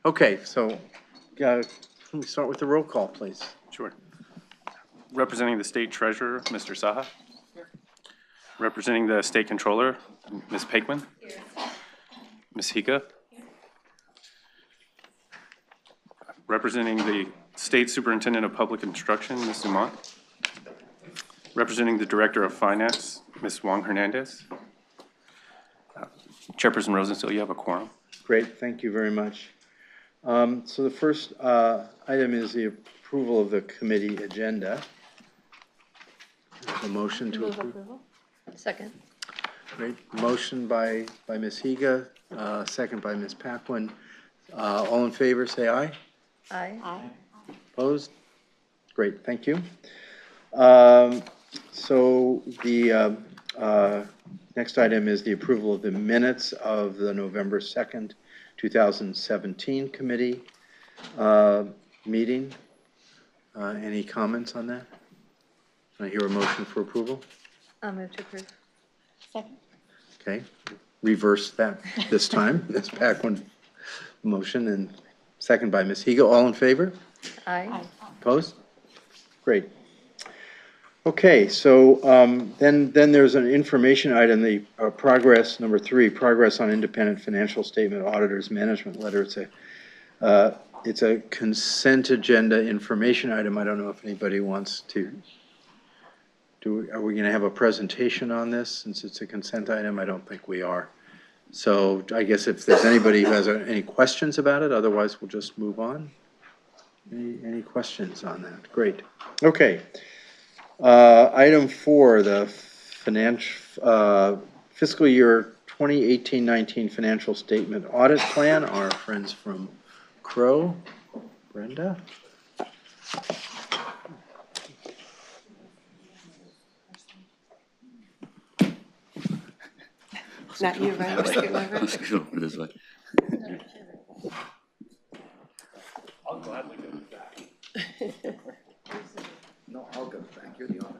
Okay, so let me start with the roll call, please. Sure. Representing the State Treasurer, Mr. Saha. Here. Representing the State Controller, Ms. Paquin. Here. Ms. Hika. Here. Representing the State Superintendent of Public Instruction, Ms. Dumont. Representing the Director of Finance, Ms. Wong Hernandez. Chairperson Rosenstiel, you have a quorum. Great, thank you very much. So the first item is the approval of the committee agenda. A motion to approve. Second. Great, motion by Ms. Higa, second by Ms. Paquin. All in favor, say aye. Aye. Aye. Opposed? Great, thank you. So the next item is the approval of the minutes of the November 2nd, 2017 committee meeting. Any comments on that? Can I hear a motion for approval? I'll move to approve. Second. Okay, reverse that this time. Ms. Paquin motion and second by Ms. Higa. All in favor? Aye. Aye. Opposed? Great. Okay, so then there's an information item, the progress, number 3, progress on independent financial statement auditors management letter. It's a consent agenda information item. I don't know if anybody wants to are we going to have a presentation on this since it's a consent item? I don't think we are. So I guess if there's anybody who has any questions about it, otherwise we'll just move on. Any questions on that? Great. Okay. Item 4, the fiscal year 2018-19 financial statement audit plan. Our friends from Crow, Brenda. Not you, right? Let's go this way. I'll gladly go back. No, I'll go back. You're the auditor.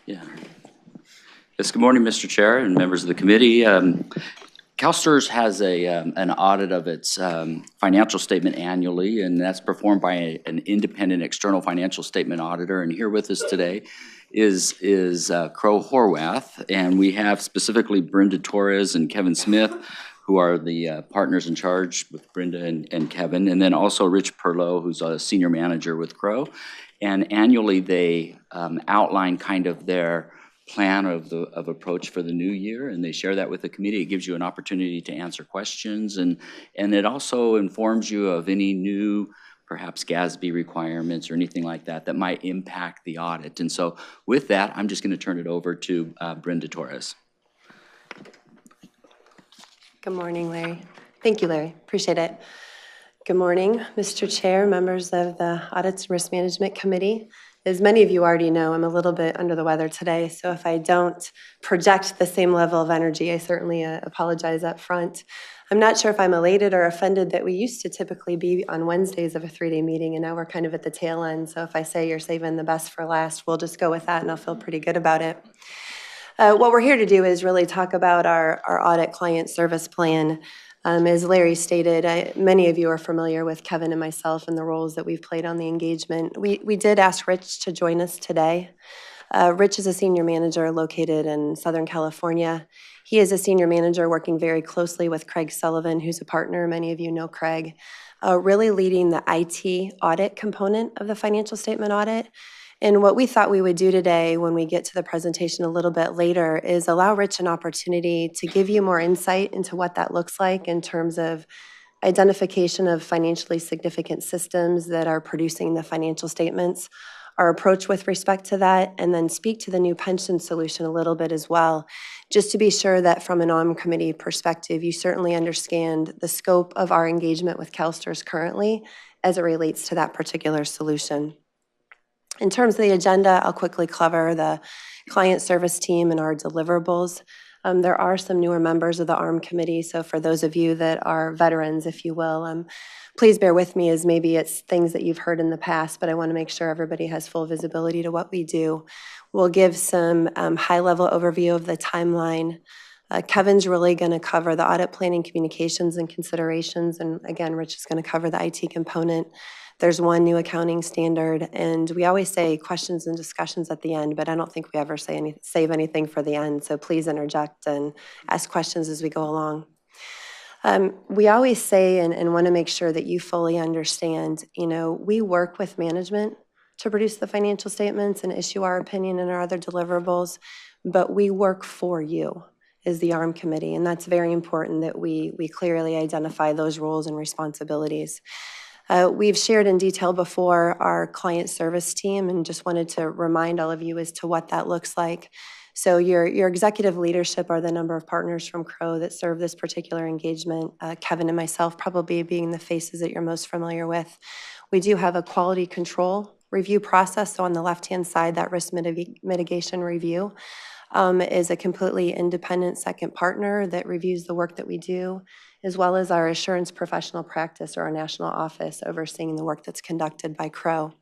Yeah. Yes, good morning, Mr. Chair and members of the committee. Calstrs has an audit of its financial statement annually, and that's performed by an independent external financial statement auditor. And here with us today is Crow Horwath, and we have specifically Brenda Torres and Kevin Smith, who are the partners in charge with Brenda and Kevin, and then also Rich Perlow, who's a senior manager with Crow. And annually they outline kind of their plan of approach for the new year, and they share that with the committee. It gives you an opportunity to answer questions, and it also informs you of any new, perhaps Gatsby requirements or anything like that that might impact the audit. And so with that, I'm just going to turn it over to Brenda Torres. Good morning, Larry. Thank you, Larry. Appreciate it. Good morning, Mr. Chair, members of the Audits and Risk Management Committee. As many of you already know, I'm a little bit under the weather today, so if I don't project the same level of energy, I certainly apologize up front. I'm not sure if I'm elated or offended that we used to typically be on Wednesdays of a 3-day meeting, and now we're kind of at the tail end, so if I say you're saving the best for last, we'll just go with that, and I'll feel pretty good about it. What we're here to do is really talk about our audit client service plan. As Larry stated, many of you are familiar with Kevin and myself and the roles that we've played on the engagement. We did ask Rich to join us today. Rich is a senior manager located in Southern California. He is a senior manager working very closely with Craig Sullivan, who's a partner. Many of you know Craig, really leading the IT audit component of the financial statement audit. And what we thought we would do today when we get to the presentation a little bit later is allow Rich an opportunity to give you more insight into what that looks like in terms of identification of financially significant systems that are producing the financial statements, our approach with respect to that, and then speak to the new pension solution a little bit as well, just to be sure that from an OM committee perspective, you certainly understand the scope of our engagement with Calstrs currently as it relates to that particular solution. In terms of the agenda, I'll quickly cover the client service team and our deliverables. There are some newer members of the ARM committee, so for those of you that are veterans, if you will, please bear with me as maybe it's things that you've heard in the past, but I want to make sure everybody has full visibility to what we do. We'll give some high-level overview of the timeline, Kevin's really going to cover the audit planning, communications, and considerations. And again, Rich is going to cover the IT component. There's one new accounting standard, and we always say questions and discussions at the end, but I don't think we ever save anything for the end. So please interject and ask questions as we go along. We always say and want to make sure that you fully understand, we work with management to produce the financial statements and issue our opinion and our other deliverables, but we work for you as the ARM committee, and that's very important that we clearly identify those roles and responsibilities. We've shared in detail before our client service team, and just wanted to remind all of you as to what that looks like. So your executive leadership are the number of partners from Crow that serve this particular engagement, Kevin and myself probably being the faces that you're most familiar with. We do have a quality control review process. So on the left-hand side, that risk mitigation review is a completely independent second partner that reviews the work that we do, as well as our assurance professional practice or our national office overseeing the work that's conducted by Crow.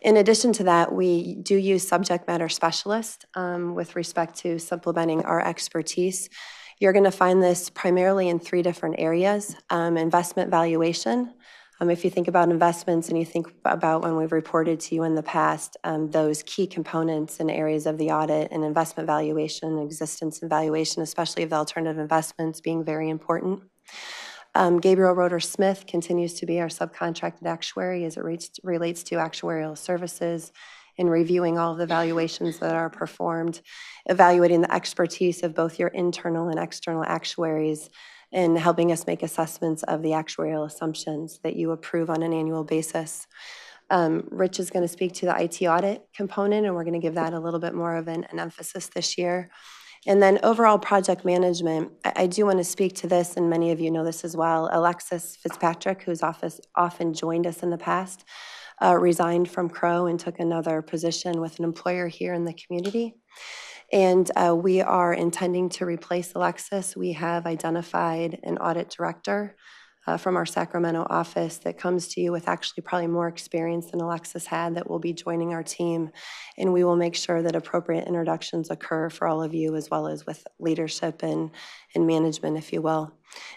In addition to that, we do use subject matter specialists with respect to supplementing our expertise. You're going to find this primarily in 3 different areas. Investment valuation. If you think about investments and you think about when we've reported to you in the past, those key components and areas of the audit and investment valuation, existence and valuation, especially of the alternative investments being very important. Gabriel Roeder-Smith continues to be our subcontracted actuary as it relates to actuarial services and reviewing all of the valuations that are performed, evaluating the expertise of both your internal and external actuaries, and helping us make assessments of the actuarial assumptions that you approve on an annual basis. Rich is going to speak to the IT audit component, and we're going to give that a little bit more of an emphasis this year. And then overall project management, I do want to speak to this, and many of you know this as well. Alexis Fitzpatrick, who's often joined us in the past, resigned from Crow and took another position with an employer here in the community. And we are intending to replace Alexis. We have identified an audit director from our Sacramento office that comes to you with actually probably more experience than Alexis had that will be joining our team. And we will make sure that appropriate introductions occur for all of you, as well as with leadership and management, if you will.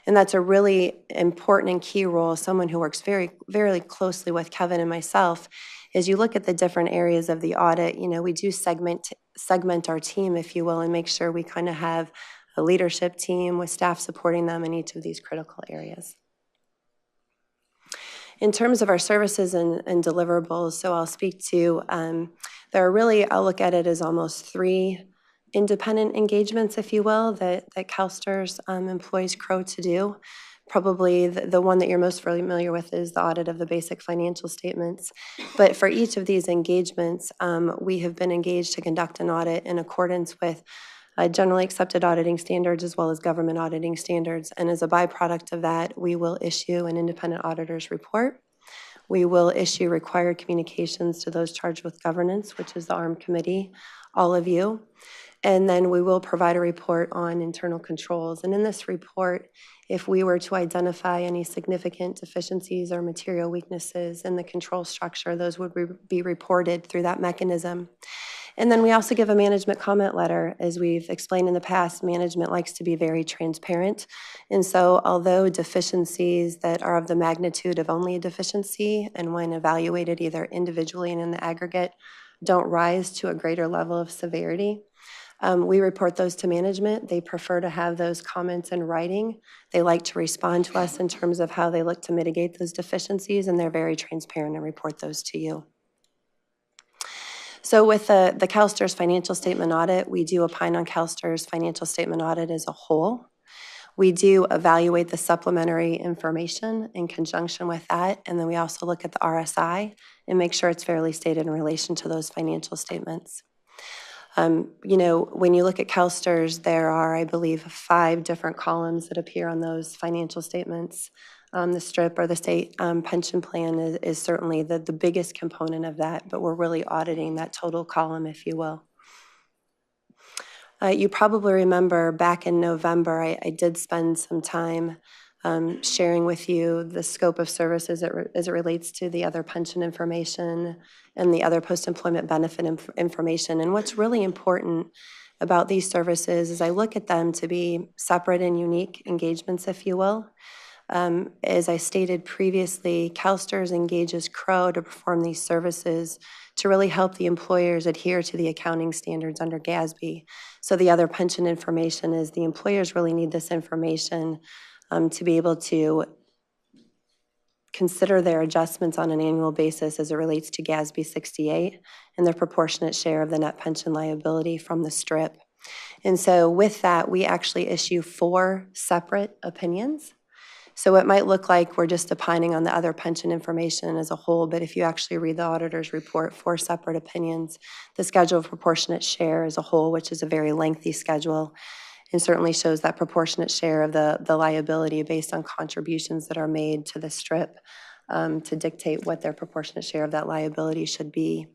And that's a really important and key role. Someone who works very, very closely with Kevin and myself. As you look at the different areas of the audit, we do segment our team, if you will, and make sure we kind of have a leadership team with staff supporting them in each of these critical areas. In terms of our services and deliverables, so I'll speak to, there are really, I'll look at it as almost 3 independent engagements, if you will, that Calstrs employs Crow to do. Probably the one that you're most familiar with is the audit of the basic financial statements. But for each of these engagements, we have been engaged to conduct an audit in accordance with generally accepted auditing standards as well as government auditing standards. And as a byproduct of that, we will issue an independent auditor's report. We will issue required communications to those charged with governance, which is the ARM committee, all of you. And then we will provide a report on internal controls. And in this report, if we were to identify any significant deficiencies or material weaknesses in the control structure, those would be reported through that mechanism. And then we also give a management comment letter. As we've explained in the past, management likes to be very transparent. And so although deficiencies that are of the magnitude of only a deficiency, and when evaluated either individually and in the aggregate, don't rise to a greater level of severity, we report those to management. They prefer to have those comments in writing. They like to respond to us in terms of how they look to mitigate those deficiencies, and they're very transparent and report those to you. So with the Calstrs financial statement audit, we do opine on Calstrs financial statement audit as a whole. We do evaluate the supplementary information in conjunction with that, and then we also look at the RSI and make sure it's fairly stated in relation to those financial statements. When you look at Calstrs, there are, I believe, 5 different columns that appear on those financial statements. The STRIP or the state pension plan is certainly the biggest component of that, but we're really auditing that total column, if you will. You probably remember back in November, I did spend some time sharing with you the scope of services as it relates to the other pension information and the other post-employment benefit information. And what's really important about these services is I look at them to be separate and unique engagements, if you will. As I stated previously, Calstrs engages Crow to perform these services to really help the employers adhere to the accounting standards under Gatsby. So the other pension information is the employers really need this information to be able to consider their adjustments on an annual basis as it relates to Gatsby 68 and their proportionate share of the net pension liability from the strip. And so with that, we actually issue 4 separate opinions. So it might look like we're just opining on the other pension information as a whole, but if you actually read the auditor's report, 4 separate opinions, the schedule of proportionate share as a whole, which is a very lengthy schedule, and certainly shows that proportionate share of the liability based on contributions that are made to the strip to dictate what their proportionate share of that liability should be.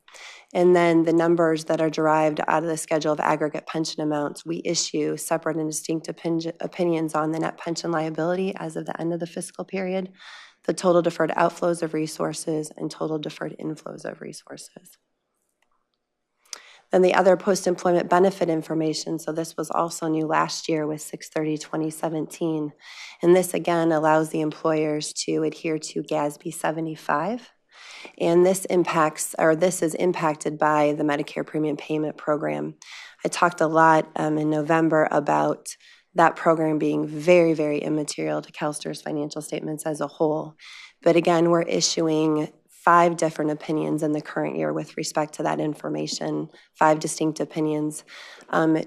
And then the numbers that are derived out of the schedule of aggregate pension amounts, we issue separate and distinct opinions on the net pension liability as of the end of the fiscal period, the total deferred outflows of resources, and total deferred inflows of resources. Then the other post-employment benefit information, so this was also new last year with 6/30/2017. And this again allows the employers to adhere to Gatsby 75. And this is impacted by the Medicare Premium Payment Program. I talked a lot in November about that program being very, very immaterial to Calstrs financial statements as a whole. But again, we're issuing 5 different opinions in the current year with respect to that information, 5 distinct opinions,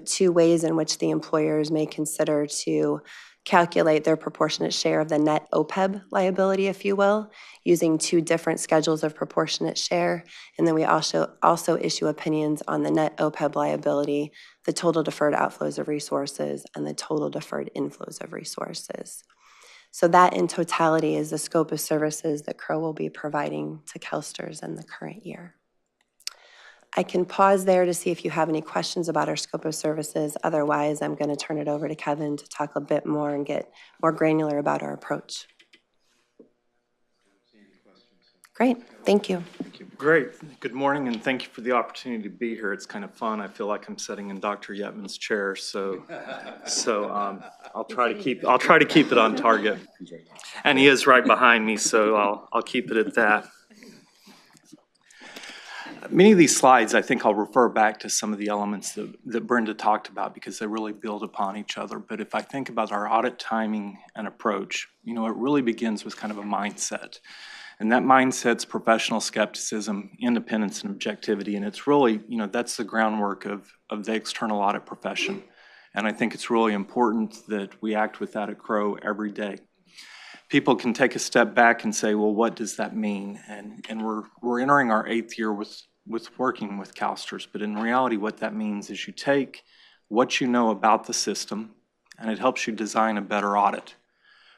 2 ways in which the employers may consider to calculate their proportionate share of the net OPEB liability, if you will, using 2 different schedules of proportionate share. And then we also issue opinions on the net OPEB liability, the total deferred outflows of resources, and the total deferred inflows of resources. So that in totality is the scope of services that Crow will be providing to Calstrs in the current year. I can pause there to see if you have any questions about our scope of services. Otherwise, I'm going to turn it over to Kevin to talk a bit more and get more granular about our approach. Great, thank you. Great. Good morning, and thank you for the opportunity to be here. It's kind of fun. I feel like I'm sitting in Dr. Yetman's chair, so I'll try to keep it on target. And he is right behind me, so I'll keep it at that. Many of these slides, I think I'll refer back to some of the elements that Brenda talked about because they really build upon each other. But if I think about our audit timing and approach, it really begins with kind of a mindset. And that mindset's professional skepticism, independence, and objectivity. And it's really, that's the groundwork of the external audit profession. And I think it's really important that we act with that at Crow every day. People can take a step back and say, well, what does that mean? And we're entering our 8th year with working with Calstrs. But in reality, what that means is you take what you know about the system, and it helps you design a better audit.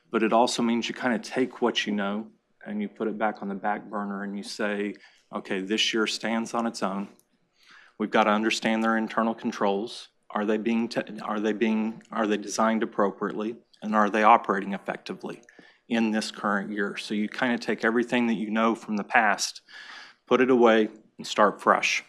But it also means you kind of take what you know, and you put it back on the back burner and you say, okay, this year stands on its own. We've got to understand their internal controls. Are they designed appropriately? And are they operating effectively in this current year? So you kind of take everything that you know from the past, put it away, and start fresh.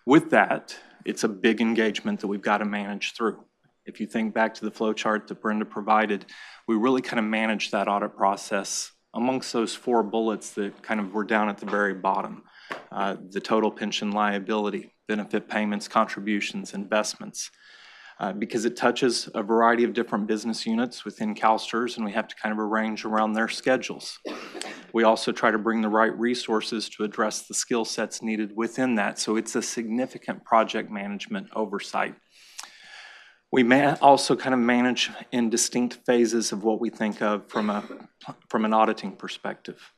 With that, it's a big engagement that we've got to manage through. If you think back to the flow chart that Brenda provided, we really kind of manage that audit process amongst those 4 bullets that kind of were down at the very bottom. The total pension liability, benefit payments, contributions, investments, because it touches a variety of different business units within Calstrs, and we have to kind of arrange around their schedules. We also try to bring the right resources to address the skill sets needed within that, so it's a significant project management oversight. We may also kind of manage in distinct phases of what we think of from an auditing perspective.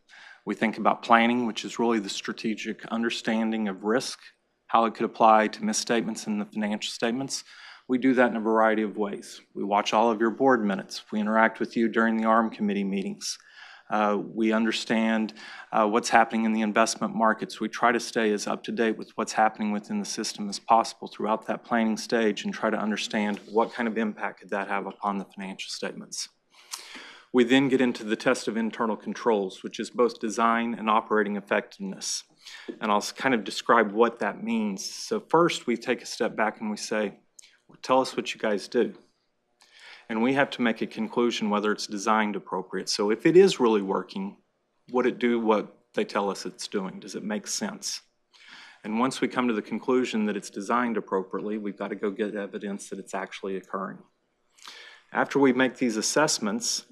We think about planning, which is really the strategic understanding of risk, how it could apply to misstatements in the financial statements. We do that in a variety of ways. We watch all of your board minutes. We interact with you during the ARM committee meetings. We understand what's happening in the investment markets. We try to stay as up to date with what's happening within the system as possible throughout that planning stage and try to understand what kind of impact could that have upon the financial statements. We then get into the test of internal controls, which is both design and operating effectiveness. And I'll kind of describe what that means. So first, we take a step back and we say, well, tell us what you guys do. And we have to make a conclusion whether it's designed appropriate. So if it is really working, would it do what they tell us it's doing? Does it make sense? And once we come to the conclusion that it's designed appropriately, we've got to go get evidence that it's actually occurring. After we make these assessments,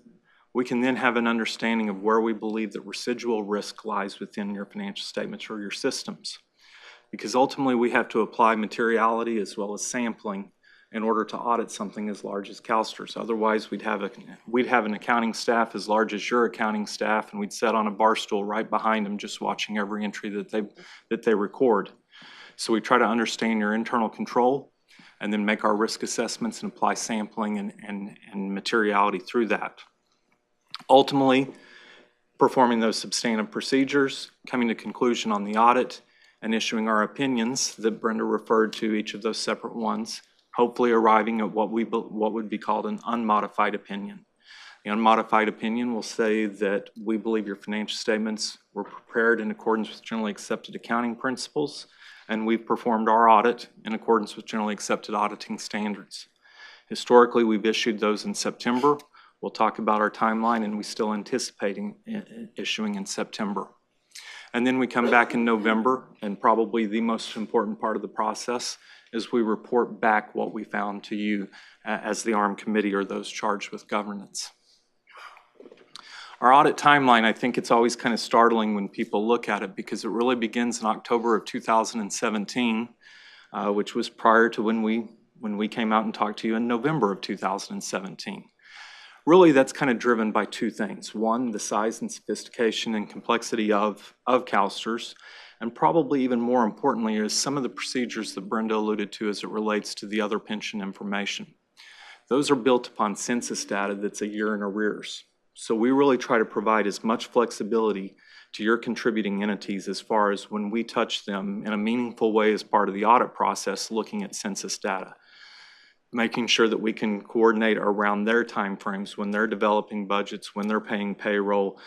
we can then have an understanding of where we believe that residual risk lies within your financial statements or your systems. Because ultimately we have to apply materiality as well as sampling in order to audit something as large as Calstrs. Otherwise, we'd have an accounting staff as large as your accounting staff, and we'd sit on a bar stool right behind them just watching every entry that they record. So we try to understand your internal control and then make our risk assessments and apply sampling and materiality through that. Ultimately, performing those substantive procedures, coming to conclusion on the audit, and issuing our opinions that Brenda referred to, each of those separate ones, hopefully arriving at what would be called an unmodified opinion. The unmodified opinion will say that we believe your financial statements were prepared in accordance with generally accepted accounting principles, and we've performed our audit in accordance with generally accepted auditing standards. Historically, we've issued those in September. We'll talk about our timeline, and we still anticipating issuing in September. And then we come back in November, and probably the most important part of the process is we report back what we found to you as the ARM committee or those charged with governance. Our audit timeline, I think it's always kind of startling when people look at it because it really begins in October of 2017, which was prior to when we came out and talked to you in November of 2017. Really, that's kind of driven by two things. One, the size and sophistication and complexity of Calstrs, and probably even more importantly is some of the procedures that Brenda alluded to as it relates to the other pension information. Those are built upon census data that's a year in arrears. So we really try to provide as much flexibility to your contributing entities as far as when we touch them in a meaningful way as part of the audit process, looking at census data, making sure that we can coordinate around their timeframes when they're developing budgets, when they're paying payroll,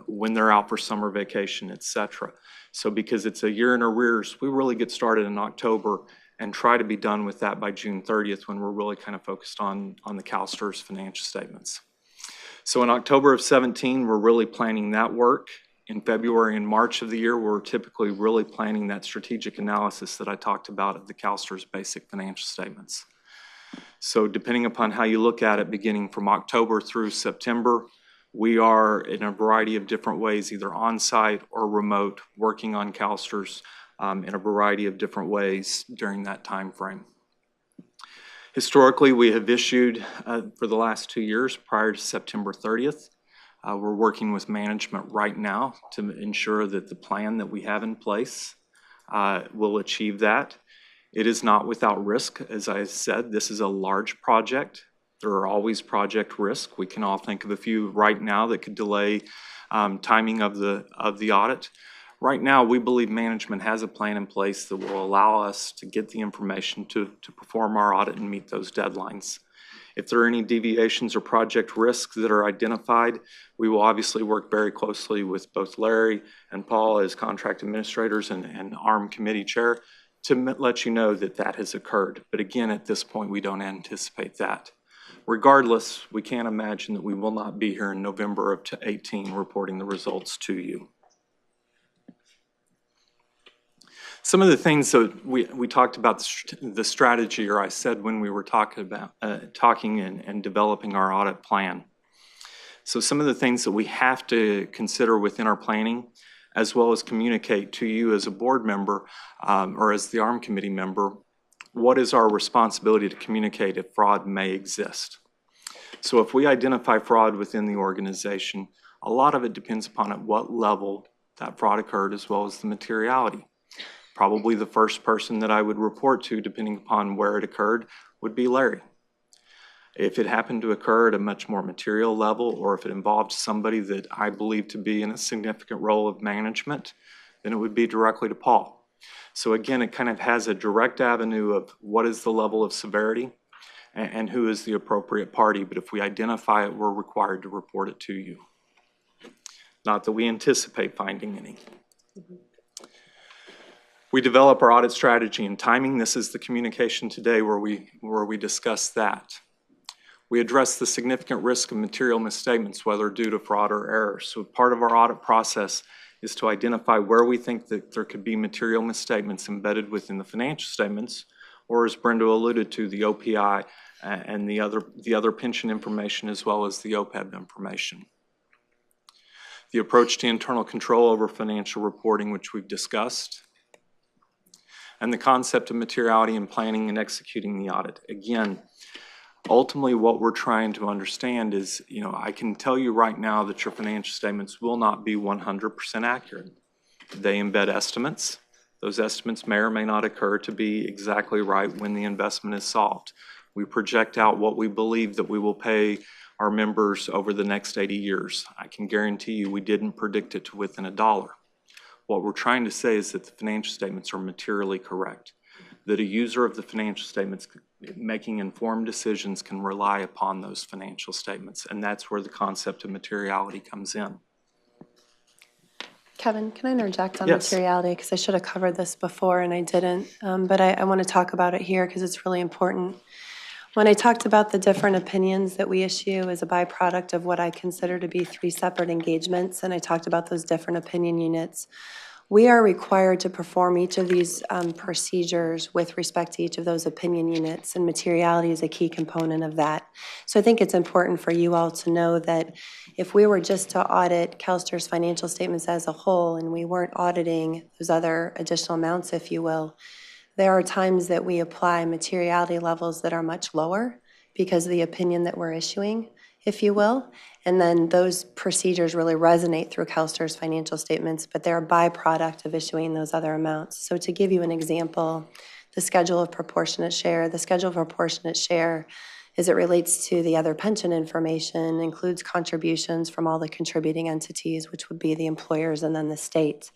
when they're out for summer vacation, et cetera. So because it's a year in arrears, we really get started in October and try to be done with that by June 30th when we're really kind of focused on the Calstrs financial statements. So in October of 17, we're really planning that work. In February and March of the year, we're typically really planning that strategic analysis that I talked about of the Calstrs basic financial statements. So depending upon how you look at it, beginning from October through September, we are in a variety of different ways, either on-site or remote, working on Calstrs in a variety of different ways during that time frame. Historically, we have issued for the last 2 years prior to September 30th. We're working with management right now to ensure that the plan that we have in place will achieve that. It is not without risk. As I said, this is a large project. There are always project risks. We can all think of a few right now that could delay timing of the audit. Right now, we believe management has a plan in place that will allow us to get the information to perform our audit and meet those deadlines. If there are any deviations or project risks that are identified, we will obviously work very closely with both Larry and Paul as contract administrators and ARM committee chair to let you know that that has occurred. But again, at this point, we don't anticipate that. Regardless, we can't imagine that we will not be here in November of 2018 reporting the results to you. Some of the things that we talked about the strategy, or I said when we were talking and developing our audit plan. So some of the things that we have to consider within our planning, as well as communicate to you as a board member or as the ARM committee member, what is our responsibility to communicate if fraud may exist. So if we identify fraud within the organization, a lot of it depends upon at what level that fraud occurred as well as the materiality. Probably the first person that I would report to, depending upon where it occurred, would be Larry. If it happened to occur at a much more material level, or if it involved somebody that I believe to be in a significant role of management, then it would be directly to Paul. So again, it kind of has a direct avenue of what is the level of severity, and who is the appropriate party. But if we identify it, we're required to report it to you. Not that we anticipate finding any. We develop our audit strategy and timing. This is the communication today where we discuss that. We address the significant risk of material misstatements, whether due to fraud or error. So part of our audit process is to identify where we think that there could be material misstatements embedded within the financial statements, or as Brenda alluded to, the OPI and the other pension information, as well as the OPEB information. The approach to internal control over financial reporting, which we've discussed, and the concept of materiality in planning and executing the audit. Again, ultimately what we're trying to understand is, I can tell you right now that your financial statements will not be 100% accurate. They embed estimates. Those estimates may or may not occur to be exactly right when the investment is solved. We project out what we believe that we will pay our members over the next 80 years. I can guarantee you we didn't predict it to within $1. What we're trying to say is that the financial statements are materially correct, that a user of the financial statements making informed decisions can rely upon those financial statements, and that's where the concept of materiality comes in. Kevin, can I interject on Yes. materiality? Because I should have covered this before and I didn't, but I want to talk about it here because it's really important. When I talked about the different opinions that we issue as a byproduct of what I consider to be 3 separate engagements, and I talked about those different opinion units, we are required to perform each of these procedures with respect to each of those opinion units, and materiality is a key component of that. So I think it's important for you all to know that if we were just to audit Calstrs financial statements as a whole and we weren't auditing those other additional amounts, if you will, there are times that we apply materiality levels that are much lower because of the opinion that we're issuing, if you will. And then those procedures really resonate through Calstrs financial statements, but they're a byproduct of issuing those other amounts. So to give you an example, the schedule of proportionate share. The schedule of proportionate share, as it relates to the other pension information, includes contributions from all the contributing entities, which would be the employers and then the state.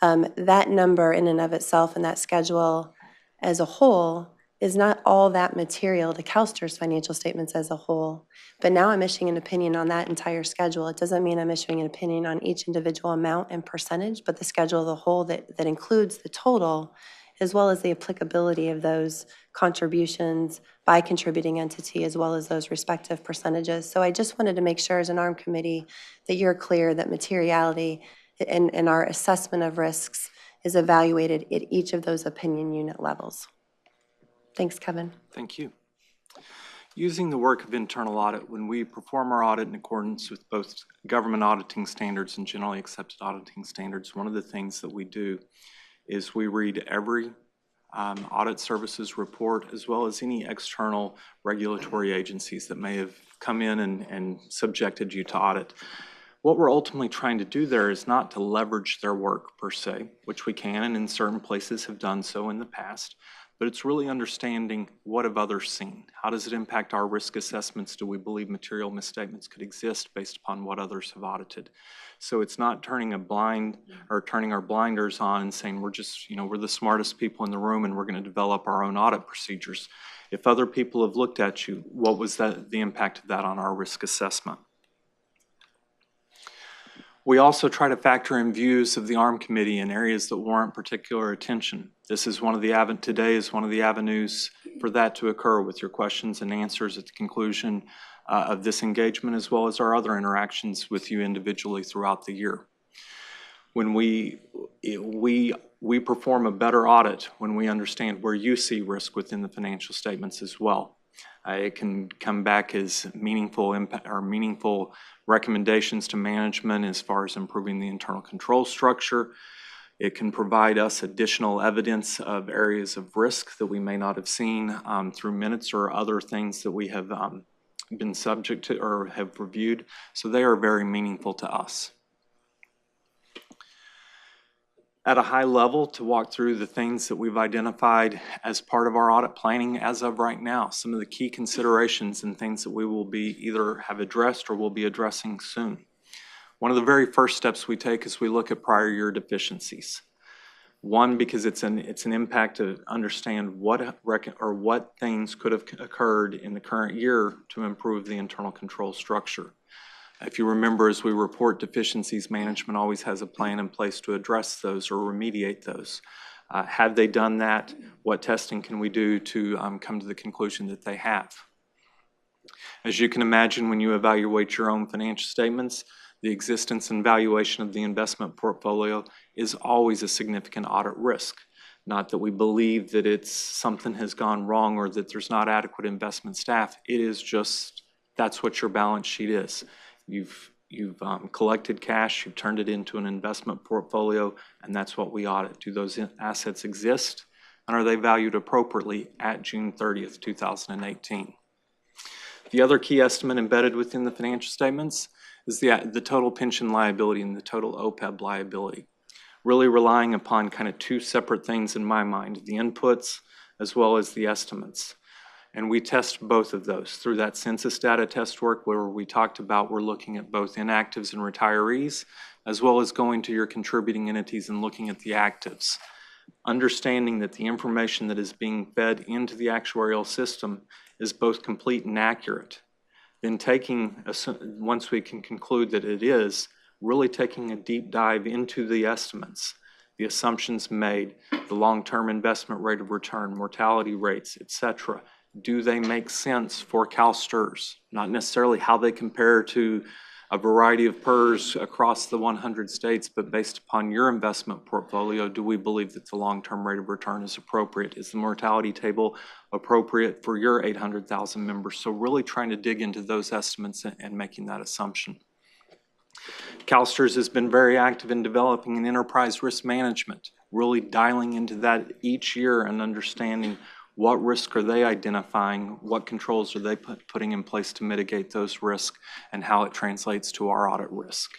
That number in and of itself and that schedule as a whole is not all that material to Calstrs financial statements as a whole. But now I'm issuing an opinion on that entire schedule. It doesn't mean I'm issuing an opinion on each individual amount and percentage, but the schedule as a whole that includes the total, as well as the applicability of those contributions by contributing entity, as well as those respective percentages. So I just wanted to make sure as an ARM committee that you're clear that materiality and our assessment of risks is evaluated at each of those opinion unit levels. Thanks, Kevin. Thank you. Using the work of internal audit, when we perform our audit in accordance with both government auditing standards and generally accepted auditing standards, one of the things that we do is we read every audit services report, as well as any external regulatory agencies that may have come in and subjected you to audit. What we're ultimately trying to do there is not to leverage their work per se, which we can and in certain places have done so in the past, but it's really understanding what have others seen. How does it impact our risk assessments? Do we believe material misstatements could exist based upon what others have audited? So it's not turning a blind or turning our blinders on and saying we're just, we're the smartest people in the room and we're going to develop our own audit procedures. If other people have looked at you, what was the impact of that on our risk assessment? We also try to factor in views of the ARM committee in areas that warrant particular attention. This is today is one of the avenues for that to occur with your questions and answers at the conclusion of this engagement, as well as our other interactions with you individually throughout the year. When we perform a better audit when we understand where you see risk within the financial statements as well. It can come back as meaningful impact or meaningful recommendations to management as far as improving the internal control structure. It can provide us additional evidence of areas of risk that we may not have seen through minutes or other things that we have been subject to or have reviewed. So they are very meaningful to us. At a high level, to walk through the things that we've identified as part of our audit planning as of right now, some of the key considerations and things that we will be either have addressed or will be addressing soon. One of the very first steps we take is we look at prior year deficiencies. One, because it's an impact to understand what things could have occurred in the current year to improve the internal control structure. If you remember, as we report deficiencies, management always has a plan in place to address those or remediate those. Have they done that? What testing can we do to come to the conclusion that they have? As you can imagine, when you evaluate your own financial statements, the existence and valuation of the investment portfolio is always a significant audit risk. Not that we believe that it's something has gone wrong or that there's not adequate investment staff. It is just, that's what your balance sheet is. You've collected cash, you've turned it into an investment portfolio, and that's what we audit. Do those assets exist? And are they valued appropriately at June 30th, 2018? The other key estimate embedded within the financial statements is the total pension liability and the total OPEB liability. Really relying upon kind of two separate things in my mind, the inputs as well as the estimates. And we test both of those through that census data test work where we talked about we're looking at both inactives and retirees, as well as going to your contributing entities and looking at the actives. Understanding that the information that is being fed into the actuarial system is both complete and accurate. Then once we can conclude that it is, really taking a deep dive into the estimates, the assumptions made, the long-term investment rate of return, mortality rates, etc. Do they make sense for Calstrs? Not necessarily how they compare to a variety of PERS across the 100 states, but based upon your investment portfolio, do we believe that the long-term rate of return is appropriate? Is the mortality table appropriate for your 800,000 members? So really trying to dig into those estimates and making that assumption. Calstrs has been very active in developing an enterprise risk management, really dialing into that each year and understanding what risk are they identifying, what controls are they putting in place to mitigate those risks, and how it translates to our audit risk.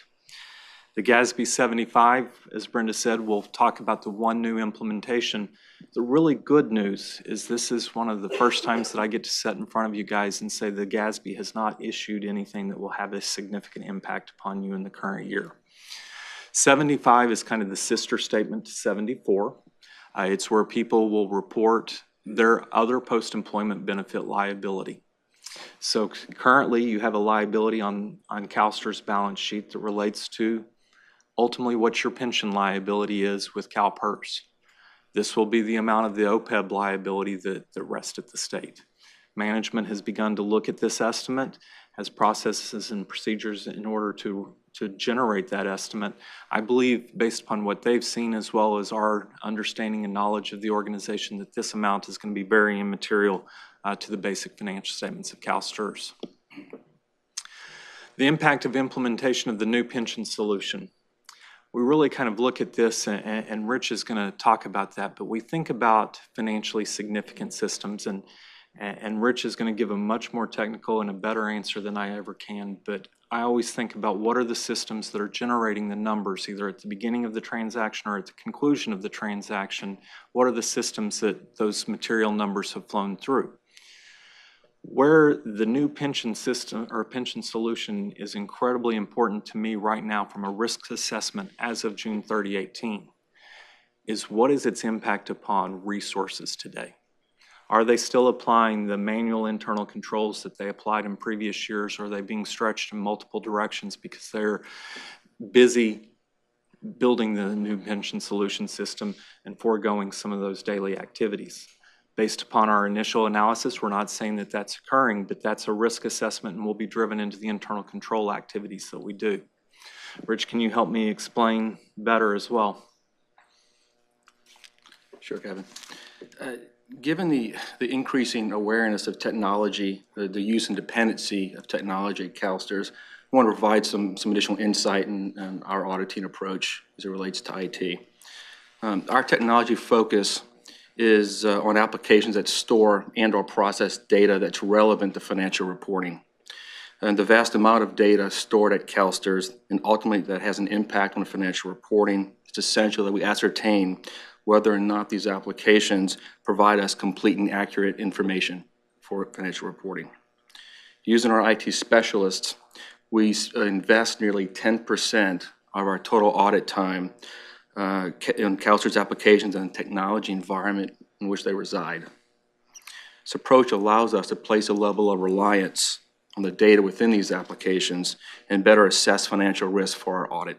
The Gatsby 75, as Brenda said, we'll talk about the one new implementation. The really good news is this is one of the first times that I get to sit in front of you guys and say the Gatsby has not issued anything that will have a significant impact upon you in the current year. 75 is kind of the sister statement to 74. It's where people will report their other post-employment benefit liability. So currently you have a liability on Calstrs' balance sheet that relates to ultimately what your pension liability is with CalPERS. This will be the amount of the OPEB liability that rests at the state. Management has begun to look at this estimate, has processes and procedures in order to generate that estimate. I believe, based upon what they've seen as well as our understanding and knowledge of the organization, that this amount is going to be very immaterial to the basic financial statements of Calstrs. The impact of implementation of the new pension solution. We really kind of look at this, and Rich is going to talk about that, but we think about financially significant systems, and Rich is going to give a much more technical and a better answer than I ever can, but I always think about what are the systems that are generating the numbers, either at the beginning of the transaction or at the conclusion of the transaction. What are the systems that those material numbers have flown through? Where the new pension system or pension solution is incredibly important to me right now from a risk assessment as of June 30, 2018, is what is its impact upon resources today? Are they still applying the manual internal controls that they applied in previous years, or are they being stretched in multiple directions because they're busy building the new pension solution system and foregoing some of those daily activities? Based upon our initial analysis, we're not saying that that's occurring, but that's a risk assessment and will be driven into the internal control activities that we do. Rich, can you help me explain better as well? Sure, Kevin. Given the increasing awareness of technology, the use and dependency of technology at Calstrs, I want to provide some additional insight in our auditing approach as it relates to IT. Our technology focus is on applications that store and or process data that's relevant to financial reporting. And the vast amount of data stored at Calstrs and ultimately that has an impact on financial reporting, it's essential that we ascertain whether or not these applications provide us complete and accurate information for financial reporting. Using our IT specialists, we invest nearly 10% of our total audit time in Calstrs applications and technology environment in which they reside. This approach allows us to place a level of reliance on the data within these applications and better assess financial risk for our audit.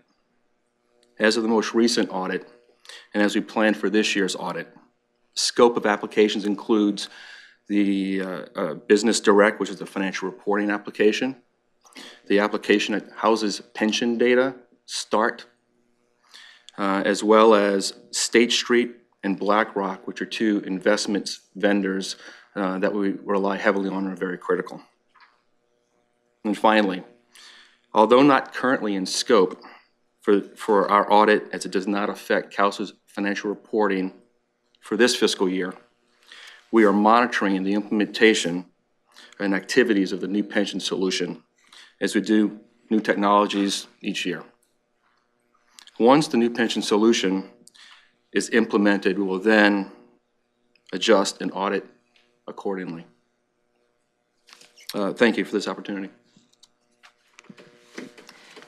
As of the most recent audit, and as we plan for this year's audit, scope of applications includes the Business Direct, which is the financial reporting application, the application that houses pension data, START, as well as State Street and BlackRock, which are two investments vendors that we rely heavily on and are very critical. And finally, although not currently in scope for our audit, as it does not affect Calstrs' financial reporting for this fiscal year, we are monitoring the implementation and activities of the new pension solution as we do new technologies each year. Once the new pension solution is implemented, we will then adjust and audit accordingly. Thank you for this opportunity.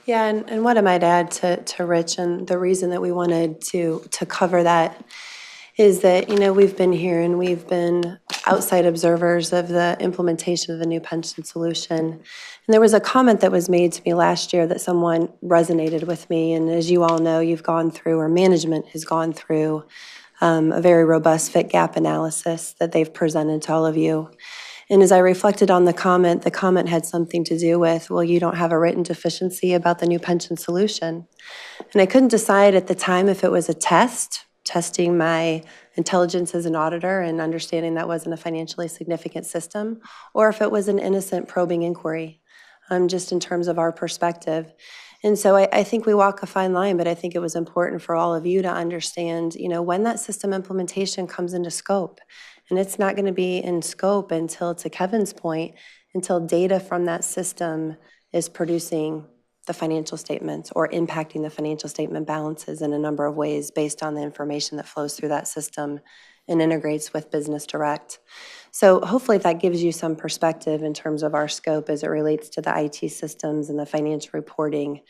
Yeah, and what I might add to Rich, and the reason that we wanted to cover that is that, you know, we've been here and we've been outside observers of the implementation of the new pension solution. And there was a comment that was made to me last year that someone resonated with me. And as you all know, you've gone through, or management has gone through, a very robust fit gap analysis that they've presented to all of you. And as I reflected on the comment had something to do with, well, you don't have a written deficiency about the new pension solution. And I couldn't decide at the time if it was a testing my intelligence as an auditor and understanding that wasn't a financially significant system, or if it was an innocent probing inquiry, just in terms of our perspective. And so I think we walk a fine line, but I think it was important for all of you to understand, you know, when that system implementation comes into scope. And it's not going to be in scope until, to Kevin's point, until data from that system is producing the financial statements or impacting the financial statement balances in a number of ways based on the information that flows through that system and integrates with Business Direct. So hopefully that gives you some perspective in terms of our scope as it relates to the IT systems and the financial reporting,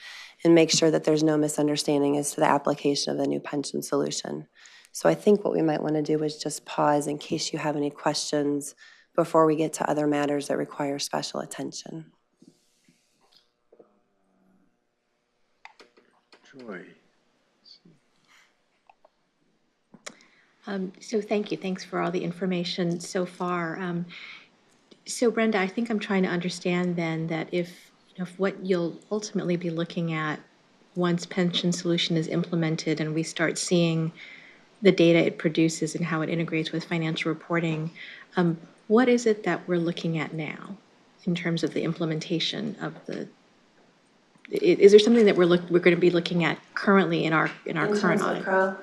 and make sure that there's no misunderstanding as to the application of the new pension solution. So I think what we might want to do is just pause in case you have any questions before we get to other matters that require special attention. Joy. So thank you. Thanks for all the information so far. So Brenda, I think I'm trying to understand then that if what you'll ultimately be looking at once pension solution is implemented and we start seeing the data it produces and how it integrates with financial reporting, what is it that we're looking at now in terms of the implementation of the? Is there something that we're going to be looking at currently in our current audit? Crow?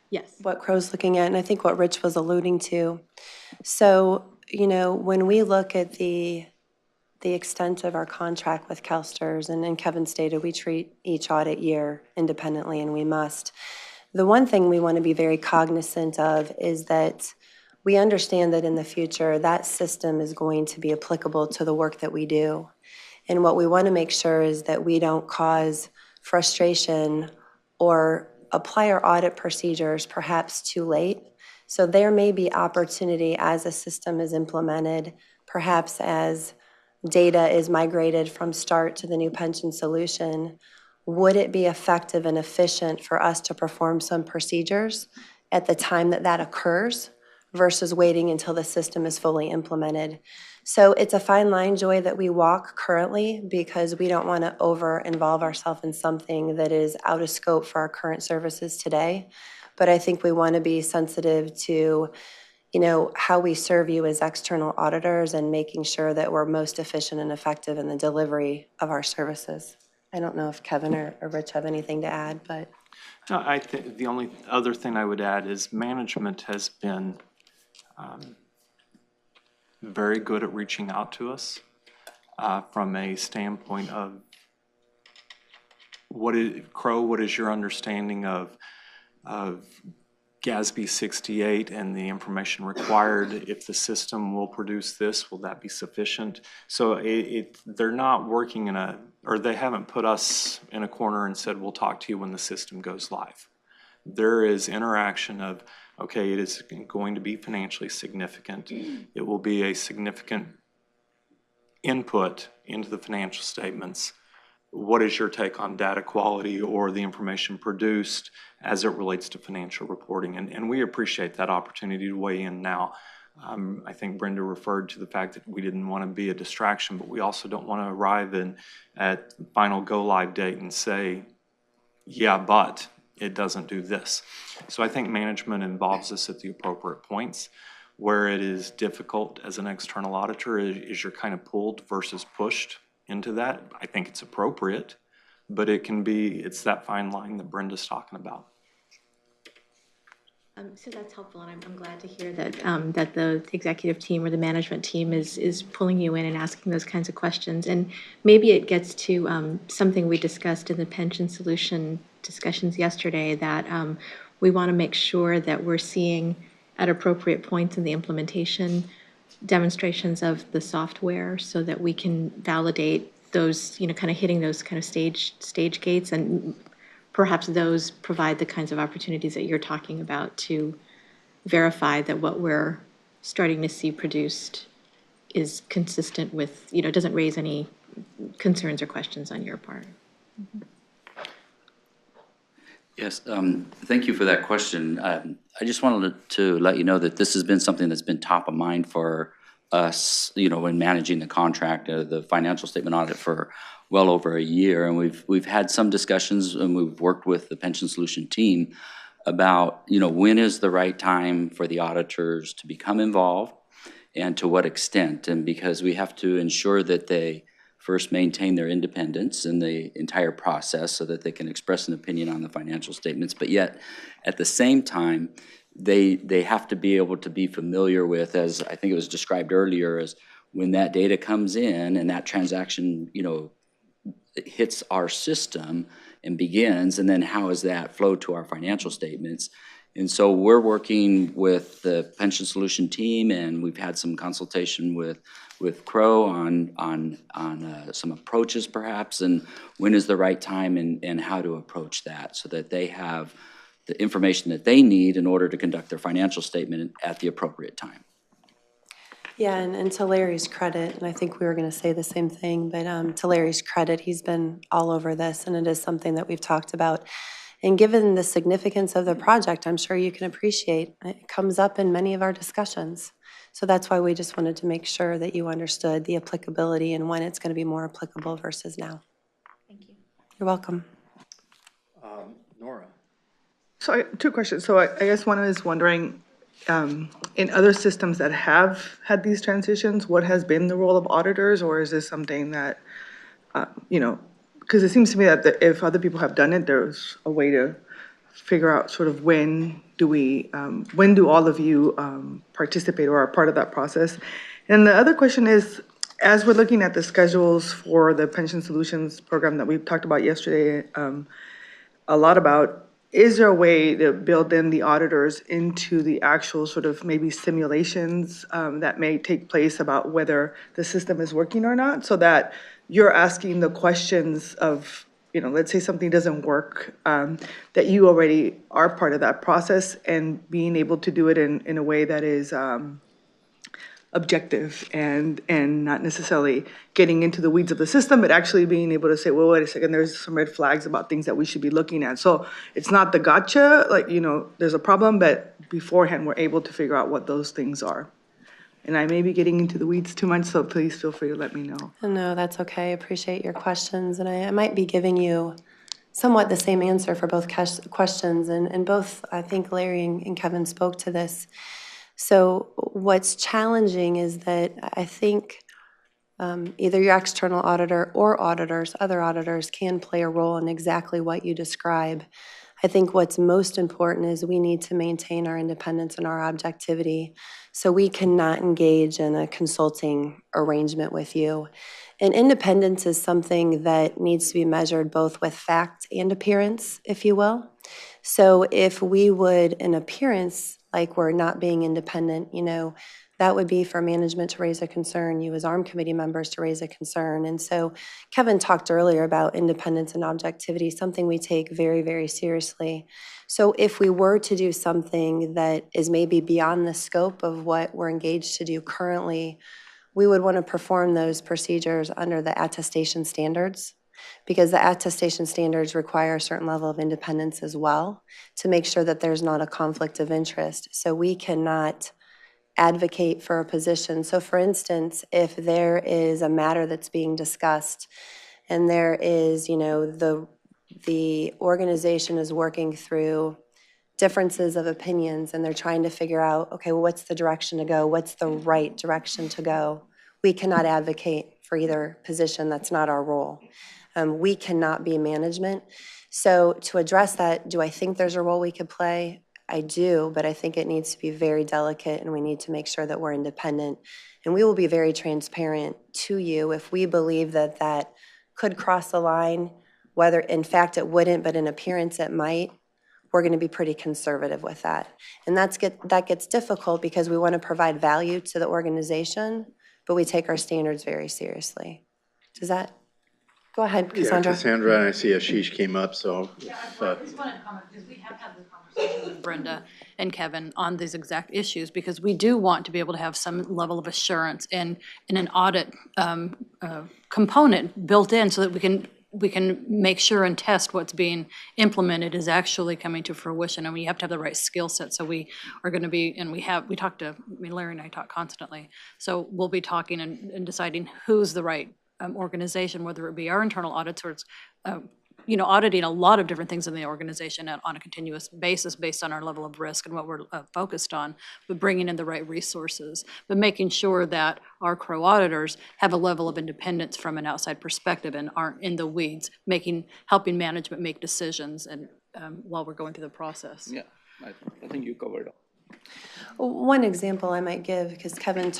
Yes. What Crow's looking at, and I think what Rich was alluding to. So, you know, when we look at the extent of our contract with Calstrs, and Kevin stated we treat each audit year independently, and we must. The one thing we want to be very cognizant of is that we understand that in the future, that system is going to be applicable to the work that we do. And what we want to make sure is that we don't cause frustration or apply our audit procedures perhaps too late. So there may be opportunity as a system is implemented, perhaps as data is migrated from START to the new pension solution. Would it be effective and efficient for us to perform some procedures at the time that occurs versus waiting until the system is fully implemented? So it's a fine line, Joy, that we walk currently because we don't want to over-involve ourselves in something that is out of scope for our current services today. But I think we want to be sensitive to, you know, how we serve you as external auditors and making sure that we're most efficient and effective in the delivery of our services. I don't know if Kevin or Rich have anything to add, but. No, I think the only other thing I would add is management has been very good at reaching out to us from a standpoint of what is your understanding of Gatsby 68 and the information required? If the system will produce this, will that be sufficient? So they're not working or they haven't put us in a corner and said, we'll talk to you when the system goes live. there is interaction of, okay, it is going to be financially significant. It will be a significant input into the financial statements. What is your take on data quality or the information produced as it relates to financial reporting? And we appreciate that opportunity to weigh in now. I think Brenda referred to the fact that we didn't want to be a distraction, but we also don't want to arrive at the final go-live date and say, yeah, but it doesn't do this. So I think management involves us at the appropriate points. Where it is difficult as an external auditor is you're kind of pulled versus pushed into that. I think it's appropriate, but it's that fine line that Brenda's talking about. So that's helpful, and I'm glad to hear that that the executive team or the management team is pulling you in and asking those kinds of questions. And maybe it gets to something we discussed in the pension solution discussions yesterday, that we want to make sure that we're seeing at appropriate points in the implementation demonstrations of the software so that we can validate those, kind of hitting those kind of stage gates, and perhaps those provide the kinds of opportunities that you're talking about to verify that what we're starting to see produced is consistent with, doesn't raise any concerns or questions on your part. Mm-hmm. Yes, thank you for that question. I just wanted to let you know that this has been something that's been top of mind for us, when managing the contract, the financial statement audit for well over a year. And we've had some discussions, and we've worked with the pension solution team about, when is the right time for the auditors to become involved and to what extent. And because we have to ensure that they first maintain their independence in the entire process so that they can express an opinion on the financial statements, but yet at the same time, they have to be able to be familiar with, as I think it was described earlier, as when that data comes in and that transaction, hits our system and begins, and then how does that flow to our financial statements. And so we're working with the pension solution team, and we've had some consultation with Crow on some approaches perhaps, and when is the right time and how to approach that so that they have the information that they need in order to conduct their financial statement at the appropriate time. Yeah, and to Larry's credit, and I think we were going to say the same thing, but to Larry's credit, he's been all over this, and it is something that we've talked about. And given the significance of the project, I'm sure you can appreciate, it comes up in many of our discussions. So that's why we just wanted to make sure that you understood the applicability and when it's going to be more applicable versus now. Thank you. You're welcome. Nora. So two questions. So I guess one is wondering, in other systems that have had these transitions, what has been the role of auditors, or is this something that, because it seems to me that if other people have done it, there's a way to figure out sort of when do all of you participate or are part of that process? And the other question is, as we're looking at the schedules for the pension solutions program that we talked about yesterday, a lot about, is there a way to build in the auditors into the actual sort of maybe simulations that may take place about whether the system is working or not, so that you're asking the questions of, let's say something doesn't work, that you already are part of that process and being able to do it in a way that is objective and not necessarily getting into the weeds of the system, but actually being able to say, well, wait a second, there's some red flags about things that we should be looking at. So it's not the gotcha, like, there's a problem, but beforehand we're able to figure out what those things are. And I may be getting into the weeds too much, so please feel free to let me know. No, that's okay. I appreciate your questions. And I might be giving you somewhat the same answer for both questions. And both, I think Larry and Kevin spoke to this. So what's challenging is that I think either your external auditor or other auditors can play a role in exactly what you describe. I think what's most important is we need to maintain our independence and our objectivity. So we cannot engage in a consulting arrangement with you. And independence is something that needs to be measured both with fact and appearance, if you will. So if we would, in appearance, like we're not being independent, that would be for management to raise a concern, you as ARM committee members to raise a concern. And so Kevin talked earlier about independence and objectivity, something we take very, very seriously. So if we were to do something that is maybe beyond the scope of what we're engaged to do currently, we would want to perform those procedures under the attestation standards, because the attestation standards require a certain level of independence as well to make sure that there's not a conflict of interest. So we cannot advocate for a position. So for instance, if there is a matter that's being discussed and there is, the organization is working through differences of opinions and they're trying to figure out, okay, well, what's the direction to go? What's the right direction to go? We cannot advocate for either position. That's not our role. We cannot be management. So to address that, do I think there's a role we could play? I do, but I think it needs to be very delicate and we need to make sure that we're independent. And we will be very transparent to you if we believe that that could cross the line, whether in fact it wouldn't, but in appearance it might. We're going to be pretty conservative with that. And that gets difficult because we want to provide value to the organization, but we take our standards very seriously. Does that? Go ahead, Cassandra. Yeah, Cassandra, and I see Ashish came up, so. Yeah, I just wanted to comment, because we have had this conversation with Brenda and Kevin on these exact issues, because we do want to be able to have some level of assurance in an audit component built in so that we can make sure and test what's being implemented is actually coming to fruition, and we have to have the right skill set. So we are going to be, and we talk to, Larry and I talk constantly, so we'll be talking and deciding who's the right organization, whether it be our internal audits or it's, auditing a lot of different things in the organization on a continuous basis based on our level of risk and what we're focused on, but bringing in the right resources, but making sure that our CRO auditors have a level of independence from an outside perspective and aren't in the weeds, helping management make decisions and while we're going through the process. Yeah, I think you covered it. One example I might give, because Kevin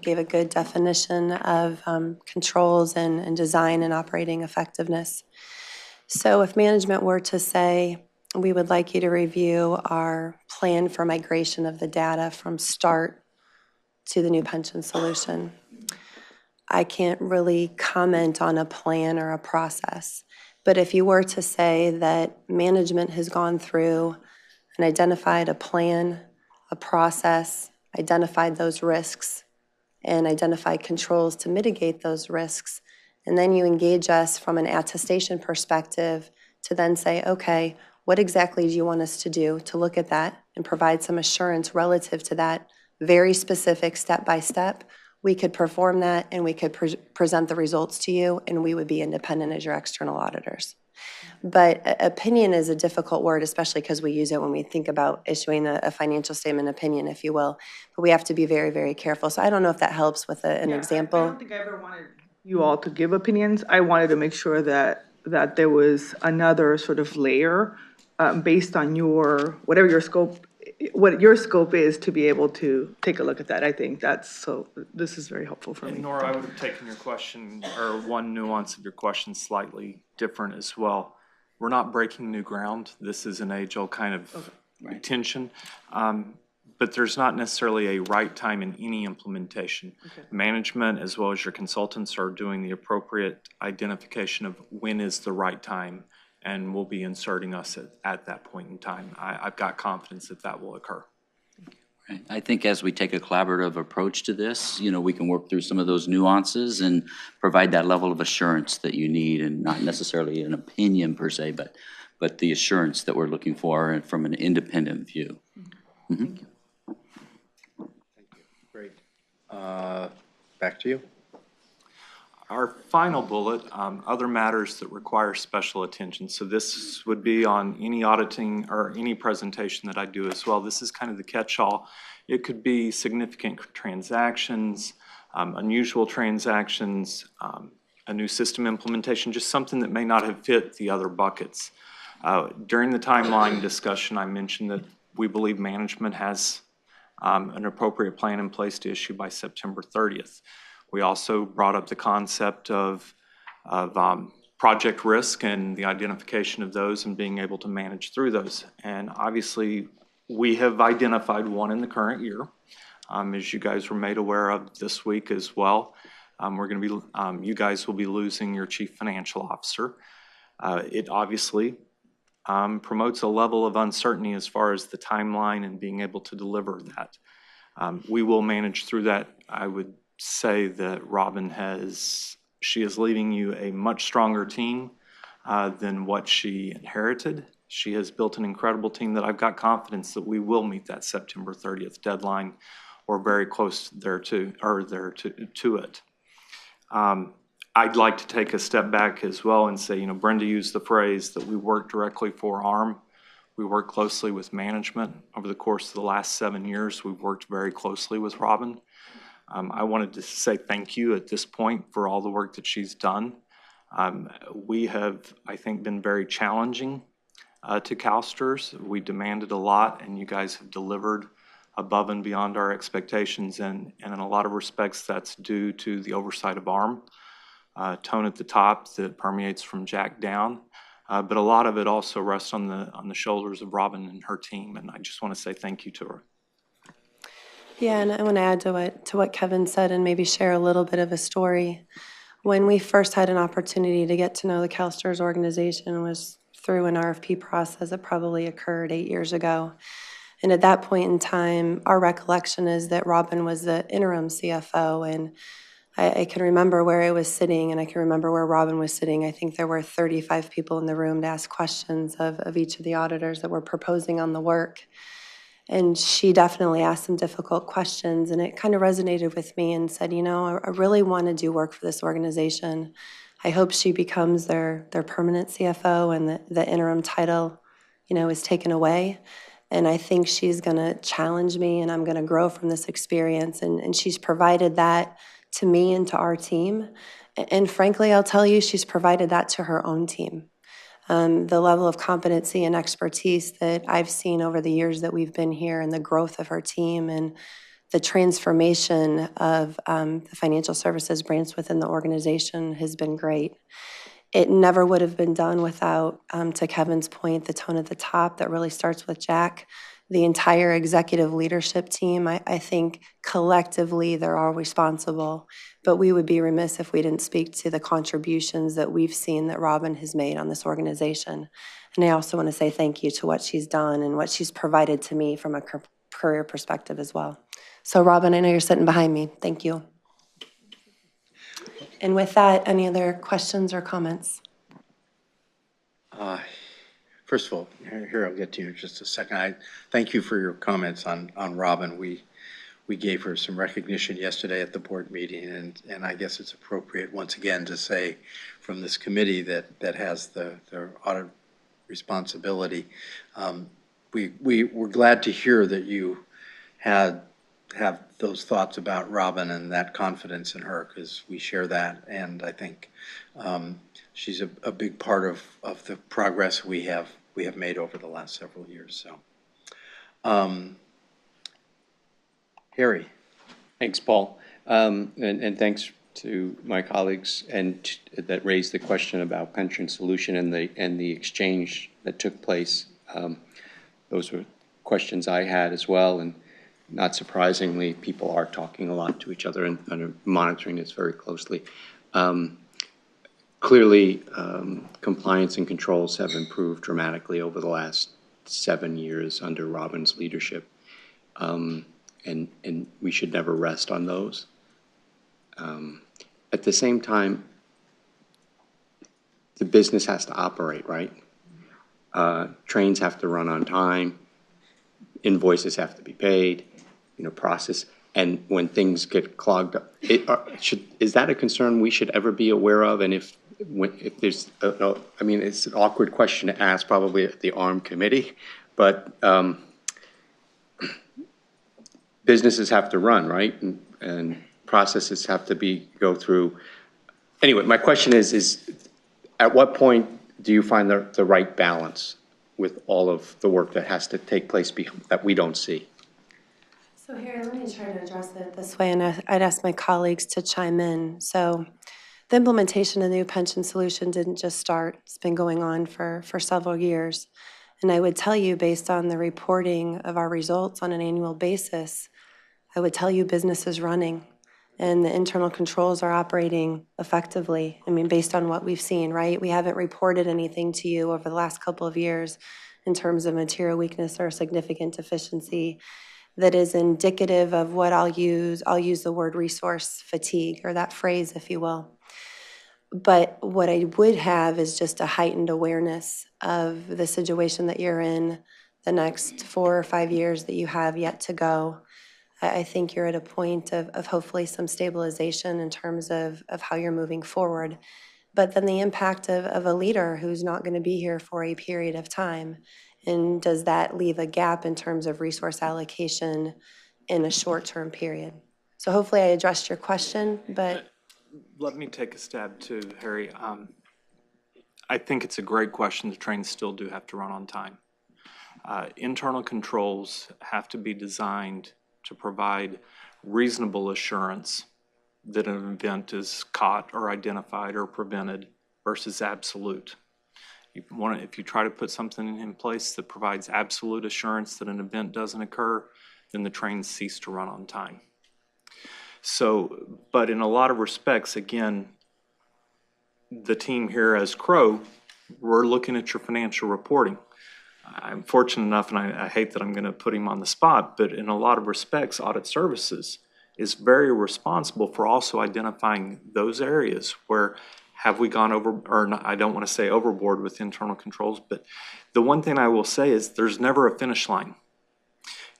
gave a good definition of controls and design and operating effectiveness. So if management were to say, we would like you to review our plan for migration of the data from start to the new pension solution, I can't really comment on a plan or a process. But if you were to say that management has gone through and identified a plan, a process, identified those risks, and identified controls to mitigate those risks, and then you engage us from an attestation perspective to then say, okay, what exactly do you want us to do to look at that and provide some assurance relative to that very specific step-by-step, we could perform that and we could present the results to you, and we would be independent as your external auditors. But opinion is a difficult word, especially because we use it when we think about issuing a financial statement opinion, if you will. But we have to be very, very careful. So I don't know if that helps with an example. I don't think I ever wanted you all to give opinions. I wanted to make sure that there was another sort of layer based on whatever your scope, what your scope is, to be able to take a look at that. I think this is very helpful for me. And Nora, I would have taken your question, or one nuance of your question, slightly different as well. We're not breaking new ground. This is an age-old kind of tension. But there's not necessarily a right time in any implementation. Okay. Management, as well as your consultants, are doing the appropriate identification of when is the right time, and we'll be inserting us at that point in time. I've got confidence that will occur. Right. I think as we take a collaborative approach to this, we can work through some of those nuances and provide that level of assurance that you need, and not necessarily an opinion per se, but the assurance that we're looking for from an independent view. Mm-hmm. Thank you. Great. Back to you. Our final bullet, other matters that require special attention. So this would be on any auditing or any presentation that I do as well. This is kind of the catch-all. It could be significant transactions, unusual transactions, a new system implementation, just something that may not have fit the other buckets. During the timeline discussion, I mentioned that we believe management has an appropriate plan in place to issue by September 30th. We also brought up the concept of project risk and the identification of those and being able to manage through those. And obviously, we have identified one in the current year. as you guys were made aware of this week as well. You guys will be losing your chief financial officer. It obviously promotes a level of uncertainty as far as the timeline and being able to deliver that. We will manage through that. I would say that she is leaving you a much stronger team than what she inherited. She has built an incredible team that I've got confidence that we will meet that September 30th deadline or very close to it. I'd like to take a step back as well and say, Brenda used the phrase that we work directly for ARM. We work closely with management. Over the course of the last 7 years, we've worked very closely with Robin. I wanted to say thank you at this point for all the work that she's done. We have, I think, been very challenging to Calstrs. We demanded a lot, and you guys have delivered above and beyond our expectations, and in a lot of respects, that's due to the oversight of ARM, tone at the top that permeates from Jack down, but a lot of it also rests on the shoulders of Robin and her team, and I just want to say thank you to her. Yeah, and I want to add to what Kevin said and maybe share a little bit of a story. When we first had an opportunity to get to know the Calstrs organization was through an RFP process that probably occurred 8 years ago. And at that point in time, our recollection is that Robin was the interim CFO, and I can remember where I was sitting, and I can remember where Robin was sitting. I think there were 35 people in the room to ask questions of each of the auditors that were proposing on the work. And she definitely asked some difficult questions, and it kind of resonated with me and said, I really want to do work for this organization. I hope she becomes their permanent CFO and the interim title, is taken away. And I think she's going to challenge me, and I'm going to grow from this experience. And she's provided that to me and to our team. And frankly, I'll tell you, she's provided that to her own team. The level of competency and expertise that I've seen over the years that we've been here and the growth of her team and the transformation of the financial services branch within the organization has been great. It never would have been done without, to Kevin's point, the tone at the top that really starts with Jack. The entire executive leadership team, I think collectively they're all responsible, but we would be remiss if we didn't speak to the contributions that we've seen that Robin has made on this organization. And I also want to say thank you to what she's done and what she's provided to me from a career perspective as well. So Robin, I know you're sitting behind me. Thank you. And with that, any other questions or comments? First of all, here I'll get to you in just a second. I thank you for your comments on Robin. We gave her some recognition yesterday at the board meeting, and I guess it's appropriate once again to say from this committee that has the audit responsibility. We're glad to hear that you have those thoughts about Robin and that confidence in her, because we share that, and I think she's a big part of the progress we have made over the last several years. So, Harry. Thanks, Paul. And thanks to my colleagues that raised the question about pension solution and the exchange that took place. Those were questions I had as well, and not surprisingly, people are talking a lot to each other and are monitoring this very closely. Clearly, compliance and controls have improved dramatically over the last 7 years under Robin's leadership, and we should never rest on those. At the same time, the business has to operate, right? Trains have to run on time, invoices have to be paid, process. And when things get clogged up, is that a concern we should ever be aware of? And if there's, it's an awkward question to ask probably at the ARM committee, but businesses have to run, right? And processes have to go through. Anyway, my question is at what point do you find the right balance with all of the work that has to take place that we don't see? So here, let me try to address it this way, and I'd ask my colleagues to chime in. So the implementation of the new pension solution didn't just start. It's been going on for several years. And I would tell you, based on the reporting of our results on an annual basis, I would tell you business is running and the internal controls are operating effectively. I mean, based on what we've seen, right? We haven't reported anything to you over the last couple of years in terms of material weakness or significant deficiency that is indicative of what I'll use the word resource fatigue, or that phrase, if you will. But what I would have is just a heightened awareness of the situation that you're in, the next 4 or 5 years that you have yet to go. I think you're at a point of hopefully some stabilization in terms of how you're moving forward. But then the impact of a leader who's not going to be here for a period of time. And does that leave a gap in terms of resource allocation in a short-term period? So hopefully I addressed your question, but. Let me take a stab too, Harry. I think it's a great question. The trains still do have to run on time. Internal controls have to be designed to provide reasonable assurance that an event is caught or identified or prevented versus absolute. If you try to put something in place that provides absolute assurance that an event doesn't occur, then the trains cease to run on time. So, but in a lot of respects, again, the team here as Crow, we're looking at your financial reporting. I'm fortunate enough, and I hate that I'm going to put him on the spot, but in a lot of respects, Audit Services is very responsible for also identifying those areas where have we gone over, or not, I don't want to say overboard with internal controls, but the one thing I will say is there's never a finish line.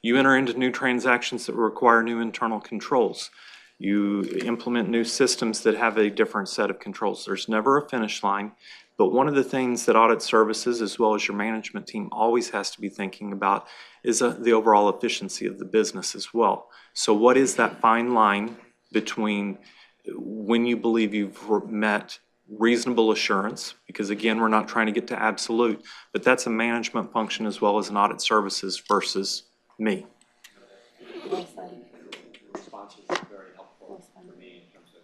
You enter into new transactions that require new internal controls. You implement new systems that have a different set of controls. There's never a finish line. But one of the things that Audit Services, as well as your management team, always has to be thinking about is the overall efficiency of the business as well. So what is that fine line between when you believe you've met reasonable assurance, because again, we're not trying to get to absolute, but that's a management function as well as an Audit Services versus me. Well said. The responses are very helpful for me in terms of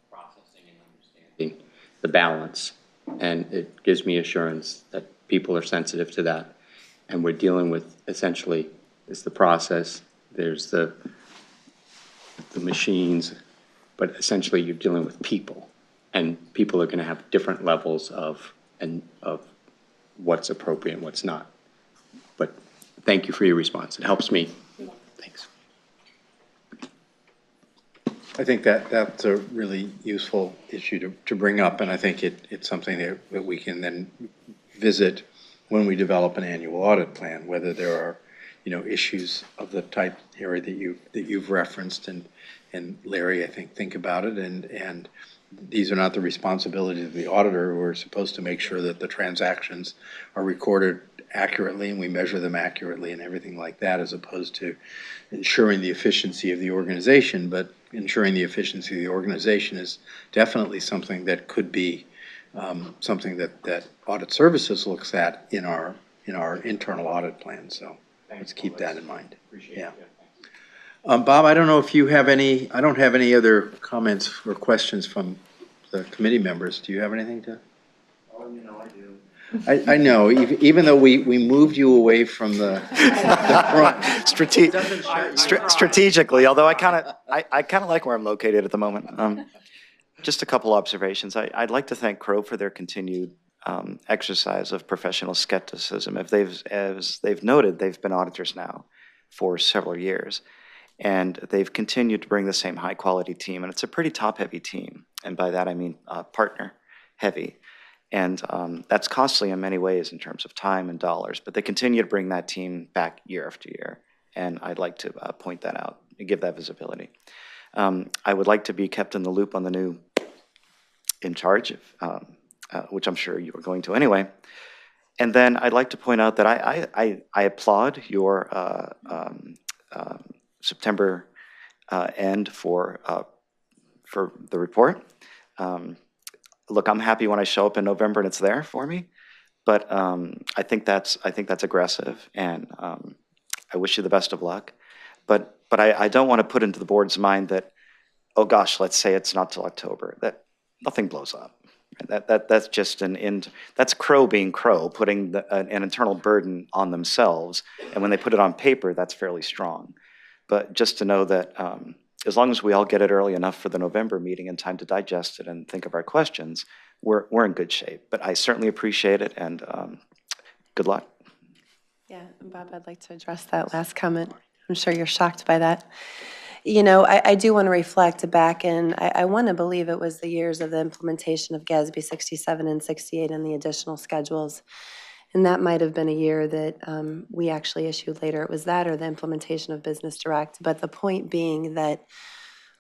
processing and understanding the balance. And it gives me assurance that people are sensitive to that. And we're dealing with, essentially, it's the process, there's the machines, but essentially you're dealing with people. And people are going to have different levels of what's appropriate and what's not. But thank you for your response. It helps me. Thanks. I think that's a really useful issue to bring up, and I think it's something that we can then visit when we develop an annual audit plan, whether there are, issues of the type, Harry, that you've referenced, and Larry, I think about it, and these are not the responsibilities of the auditor. We're supposed to make sure that the transactions are recorded accurately and we measure them accurately and everything like that, as opposed to ensuring the efficiency of the organization. But ensuring the efficiency of the organization is definitely something that could be something that Audit Services looks at in our internal audit plan. So let's keep that in mind. Yeah. Bob, I don't know if you have any, I don't have any other comments or questions from the committee members. Do you have anything to? Oh, I do. I know, even though we moved you away from the front. Strategically, although I kind of like where I'm located at the moment. Just a couple observations. I'd like to thank Crow for their continued exercise of professional skepticism. As they've noted, they've been auditors now for several years. And they've continued to bring the same high-quality team, and it's a pretty top-heavy team. And by that, I mean partner-heavy. And that's costly in many ways in terms of time and dollars, but they continue to bring that team back year after year. And I'd like to point that out and give that visibility. I would like to be kept in the loop on the new in charge, which I'm sure you are going to anyway. And then I'd like to point out that I applaud your September end for the report. Look, I'm happy when I show up in November and it's there for me, but I think that's aggressive, and I wish you the best of luck. But I don't want to put into the board's mind that, oh gosh, let's say it's not till October, that nothing blows up. That's just that's Crow being Crow, putting an internal burden on themselves, and when they put it on paper, that's fairly strong. but just to know that as long as we all get it early enough for the November meeting in time to digest it and think of our questions, we're in good shape. But I certainly appreciate it, and good luck. Yeah, and Bob, I'd like to address that last comment. I'm sure you're shocked by that. You know, I do want to reflect back in, I want to believe it was the years of the implementation of Gatsby 67 and 68 and the additional schedules. And that might have been a year that we actually issued later. It was that or the implementation of Business Direct. But the point being that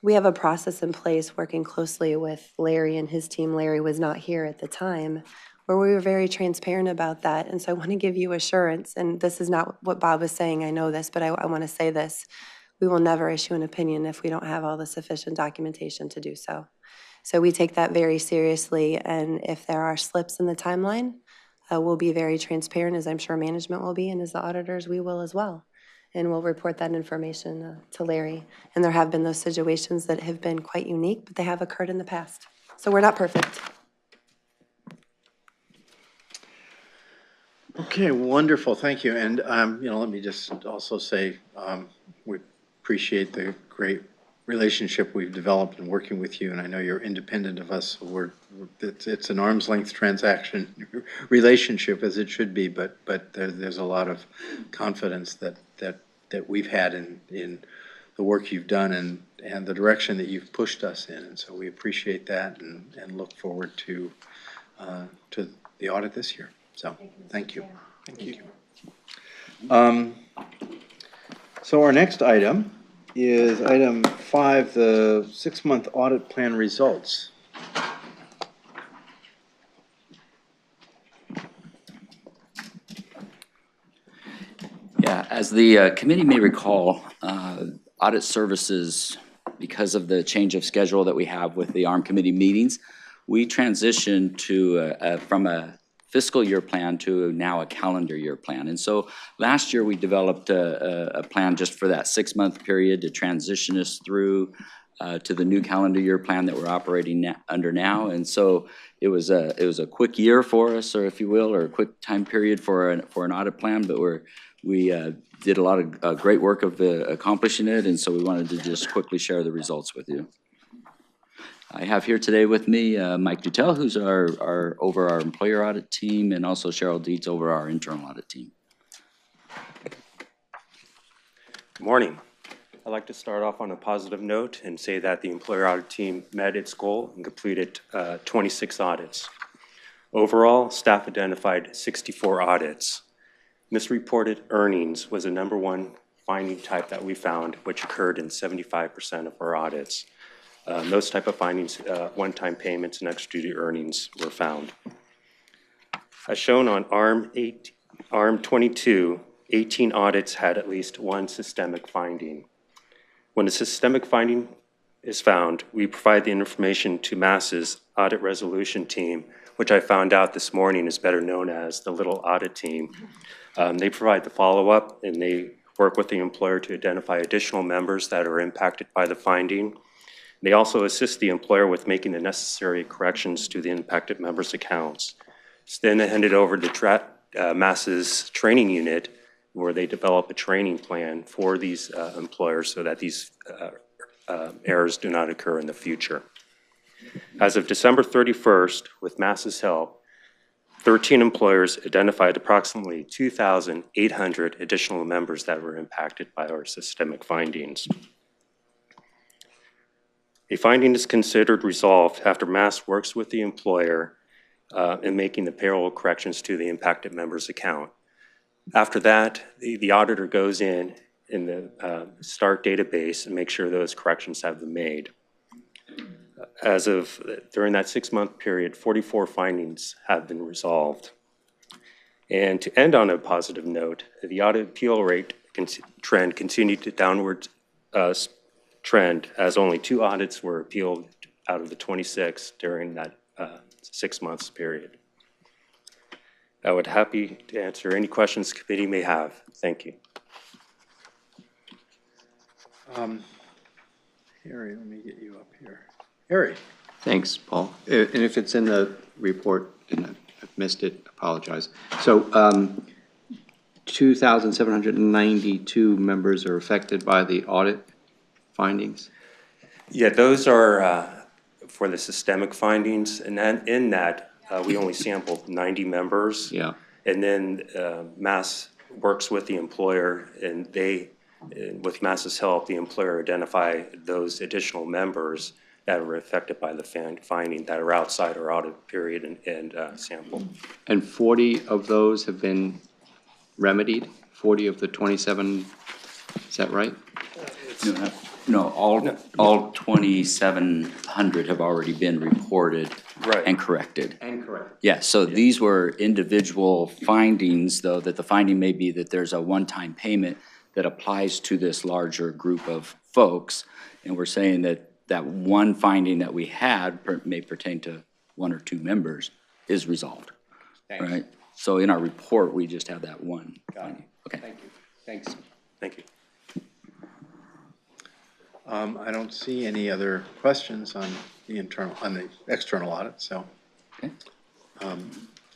we have a process in place working closely with Larry and his team. Larry was not here at the time, where we were very transparent about that. And so I want to give you assurance, and this is not what Bob was saying, I know this, but I want to say this. We will never issue an opinion if we don't have all the sufficient documentation to do so. So we take that very seriously, and if there are slips in the timeline, we'll be very transparent, as I'm sure management will be, and as the auditors, we will as well. And we'll report that information to Larry. And there have been those situations that have been quite unique, but they have occurred in the past. So we're not perfect. Okay, wonderful, thank you. And, let me just also say, we appreciate the great relationship we've developed in working with you, and I know you're independent of us. So it's an arm's length transaction relationship, as it should be, but there's a lot of confidence that we've had in the work you've done and the direction that you've pushed us in, and so we appreciate that and look forward to the audit this year. So thank you. Thank you. So our next item is item 5, the 6-month audit plan results. Yeah, as the committee may recall, audit services, because of the change of schedule that we have with the ARM committee meetings, we transitioned to from a fiscal year plan to now a calendar year plan. And so last year we developed a plan just for that 6-month period to transition us through to the new calendar year plan that we're operating under now. And so it was a quick year for us, or if you will, or a quick time period for an audit plan, but we did a lot of great work of accomplishing it, and so we wanted to just quickly share the results with you. I have here today with me Mike Dutel, who's over our employer audit team, and also Cheryl Dietz over our internal audit team. Good morning. I'd like to start off on a positive note and say that the employer audit team met its goal and completed 26 audits. Overall, staff identified 64 audits. Misreported earnings was the #1 finding type that we found, which occurred in 75% of our audits. Those type of findings, one-time payments and extra duty earnings were found. As shown on ARM 22, 18 audits had at least one systemic finding. When a systemic finding is found, we provide the information to MAS's audit resolution team, which I found out this morning is better known as the little audit team. They provide the follow-up, and they work with the employer to identify additional members that are impacted by the finding. They also assist the employer with making the necessary corrections to the impacted members' accounts. It's then handed over to MAS's training unit, where they develop a training plan for these employers so that these errors do not occur in the future. As of December 31st, with MAS's help, 13 employers identified approximately 2,800 additional members that were impacted by our systemic findings. A finding is considered resolved after MAS works with the employer in making the payroll corrections to the impacted member's account. After that, the auditor goes in the START database and makes sure those corrections have been made. As of during that 6-month period, 44 findings have been resolved. And to end on a positive note, the audit appeal rate trend continued to downward trend, as only 2 audits were appealed out of the 26 during that 6 months period. I would be happy to answer any questions the committee may have. Thank you. Harry, let me get you up here. Harry. Thanks, Paul. And if it's in the report and I've missed it, apologize. So 2,792 members are affected by the audit findings? Yeah, those are for the systemic findings, and then in that, we only sampled 90 members. Yeah. And then Mass works with the employer, and with Mass's help, the employer identify those additional members that were affected by the finding that are outside our audit period and sample. And 40 of those have been remedied? 40 of the 27, is that right? No, all 2,700 have already been reported Right. and corrected. And correct. Yeah, so these were individual findings, though, that the finding may be that there's a one-time payment that applies to this larger group of folks. And we're saying that that one finding that we had may pertain to one or two members is resolved, right? So in our report, we just have that one finding. Okay. Thank you. Thanks. Thank you. I don't see any other questions on the external audit, so. Okay.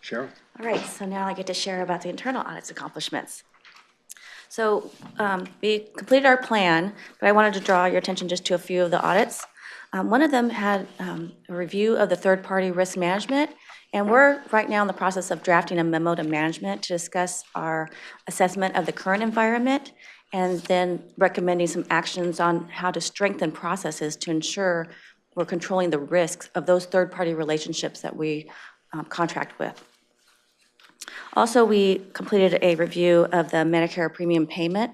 Cheryl? All right, so now I get to share about the internal audit's accomplishments. So we completed our plan, but I wanted to draw your attention just to a few of the audits. One of them had a review of the third-party risk management, and we're right now in the process of drafting a memo to management to discuss our assessment of the current environment and then recommending some actions on how to strengthen processes to ensure we're controlling the risks of those third-party relationships that we contract with. Also, we completed a review of the Medicare premium payment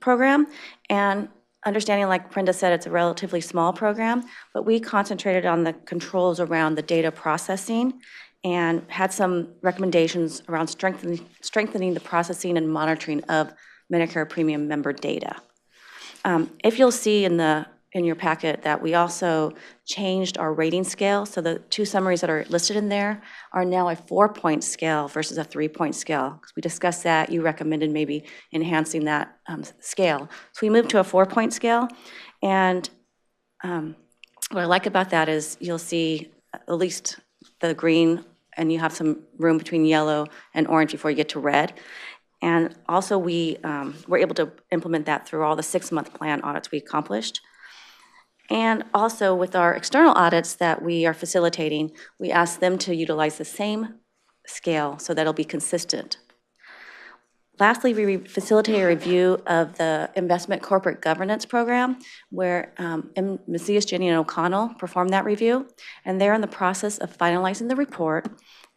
program, and understanding, like Brenda said, it's a relatively small program, but we concentrated on the controls around the data processing and had some recommendations around strengthening the processing and monitoring of Medicare premium member data. If you'll see in your packet that we also changed our rating scale, so the two summaries that are listed in there are now a 4-point scale versus a 3-point scale. Because we discussed that, you recommended maybe enhancing that scale. So we moved to a 4-point scale, and what I like about that is you'll see at least the green, and you have some room between yellow and orange before you get to red. And also we were able to implement that through all the 6-month plan audits we accomplished. And also with our external audits that we are facilitating, we ask them to utilize the same scale so that it'll be consistent. Lastly, we facilitate a review of the investment corporate governance program where Macias, Jenny, and O'Connell performed that review. And they're in the process of finalizing the report.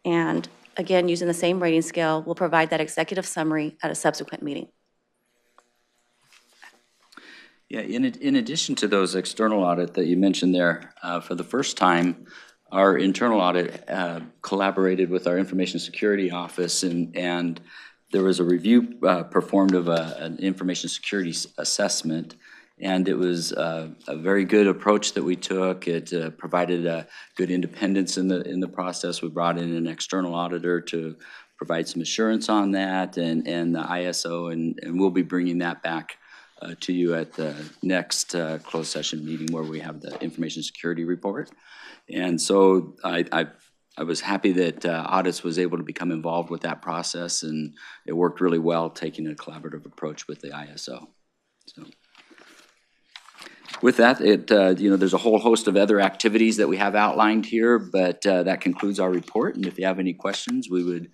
And again, using the same rating scale, we'll provide that executive summary at a subsequent meeting. Yeah, in addition to those external audit that you mentioned there, for the first time, our internal audit collaborated with our information security office, and there was a review performed of an information security assessment, and it was a very good approach that we took. It provided good independence in the process. We brought in an external auditor to provide some assurance on that, and the ISO, and we'll be bringing that back to you at the next closed session meeting where we have the information security report. And so I was happy that Audits was able to become involved with that process, and it worked really well taking a collaborative approach with the ISO. So with that, there's a whole host of other activities that we have outlined here, but that concludes our report. And if you have any questions, we would be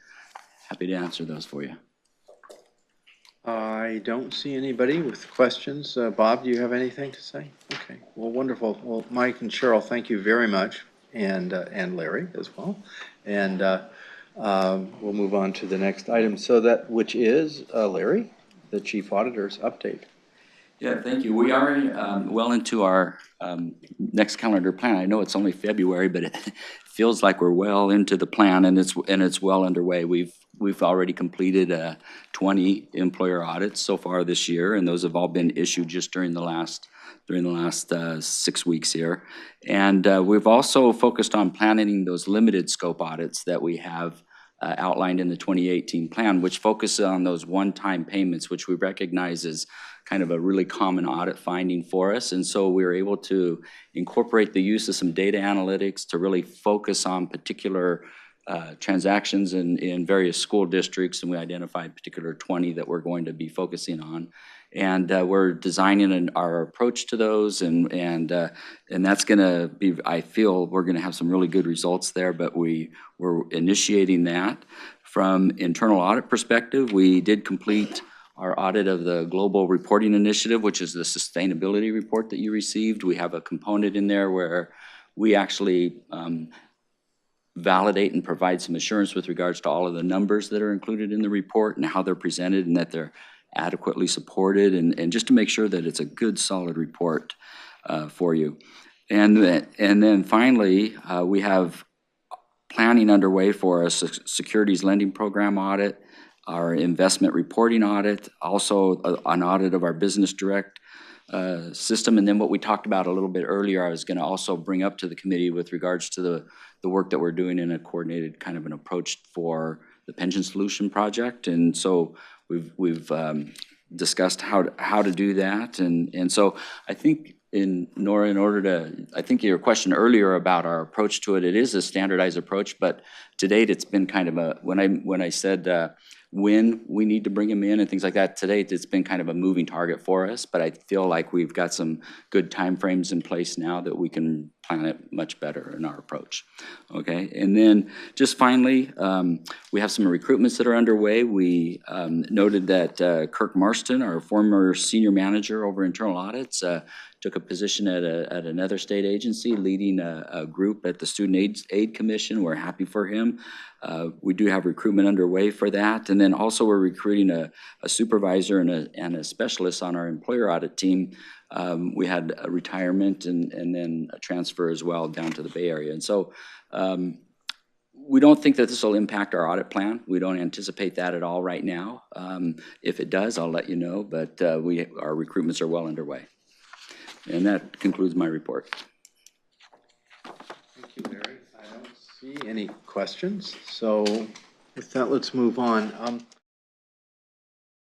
happy to answer those for you. I don't see anybody with questions. Bob, do you have anything to say? Okay, well, wonderful. Well, Mike and Cheryl, thank you very much, and Larry as well. And we'll move on to the next item, which is Larry, the Chief Auditor's update. Yeah, thank you. We are well into our next calendar plan. I know it's only February, but it feels like we're well into the plan, and it's well underway. We've already completed 20 employer audits so far this year, and those have all been issued just during the last 6 weeks here. And we've also focused on planning those limited scope audits that we have outlined in the 2018 plan, which focus on those one-time payments, which we recognize as kind of a really common audit finding for us. And so we were able to incorporate the use of some data analytics to really focus on particular transactions in various school districts, and we identified particular 20 that we're going to be focusing on. And we're designing our approach to those, and that's going to be, I feel, we're going to have some really good results there, but we're initiating that. From internal audit perspective, we did complete our audit of the Global Reporting Initiative, which is the sustainability report that you received. We have a component in there where we actually validate and provide some assurance with regards to all of the numbers that are included in the report and how they're presented and that they're adequately supported, and just to make sure that it's a good, solid report for you. And then finally, we have planning underway for a securities lending program audit, our investment reporting audit, also an audit of our business direct system. And then what we talked about a little bit earlier, I was going to also bring up to the committee with regards to the work that we're doing in a coordinated kind of an approach for the pension solution project. And so we've discussed how to do that. And so I think I think your question earlier about our approach to it, it is a standardized approach, but to date it's been kind of when I said when we need to bring them in and things like that, to date it's been kind of a moving target for us, but I feel like we've got some good timeframes in place now that we can plan it much better in our approach. Okay, and then just finally, we have some recruitments that are underway. We noted that Kirk Marston, our former senior manager over internal audits, took a position at another state agency leading a group at the Student Aid Commission. We're happy for him. We do have recruitment underway for that. And then also we're recruiting a supervisor and a specialist on our employer audit team. We had a retirement and then a transfer as well down to the Bay Area. And so we don't think that this will impact our audit plan. We don't anticipate that at all right now. If it does, I'll let you know, but our recruitments are well underway. And that concludes my report. Thank you, Larry. I don't see any questions. So with that, let's move on.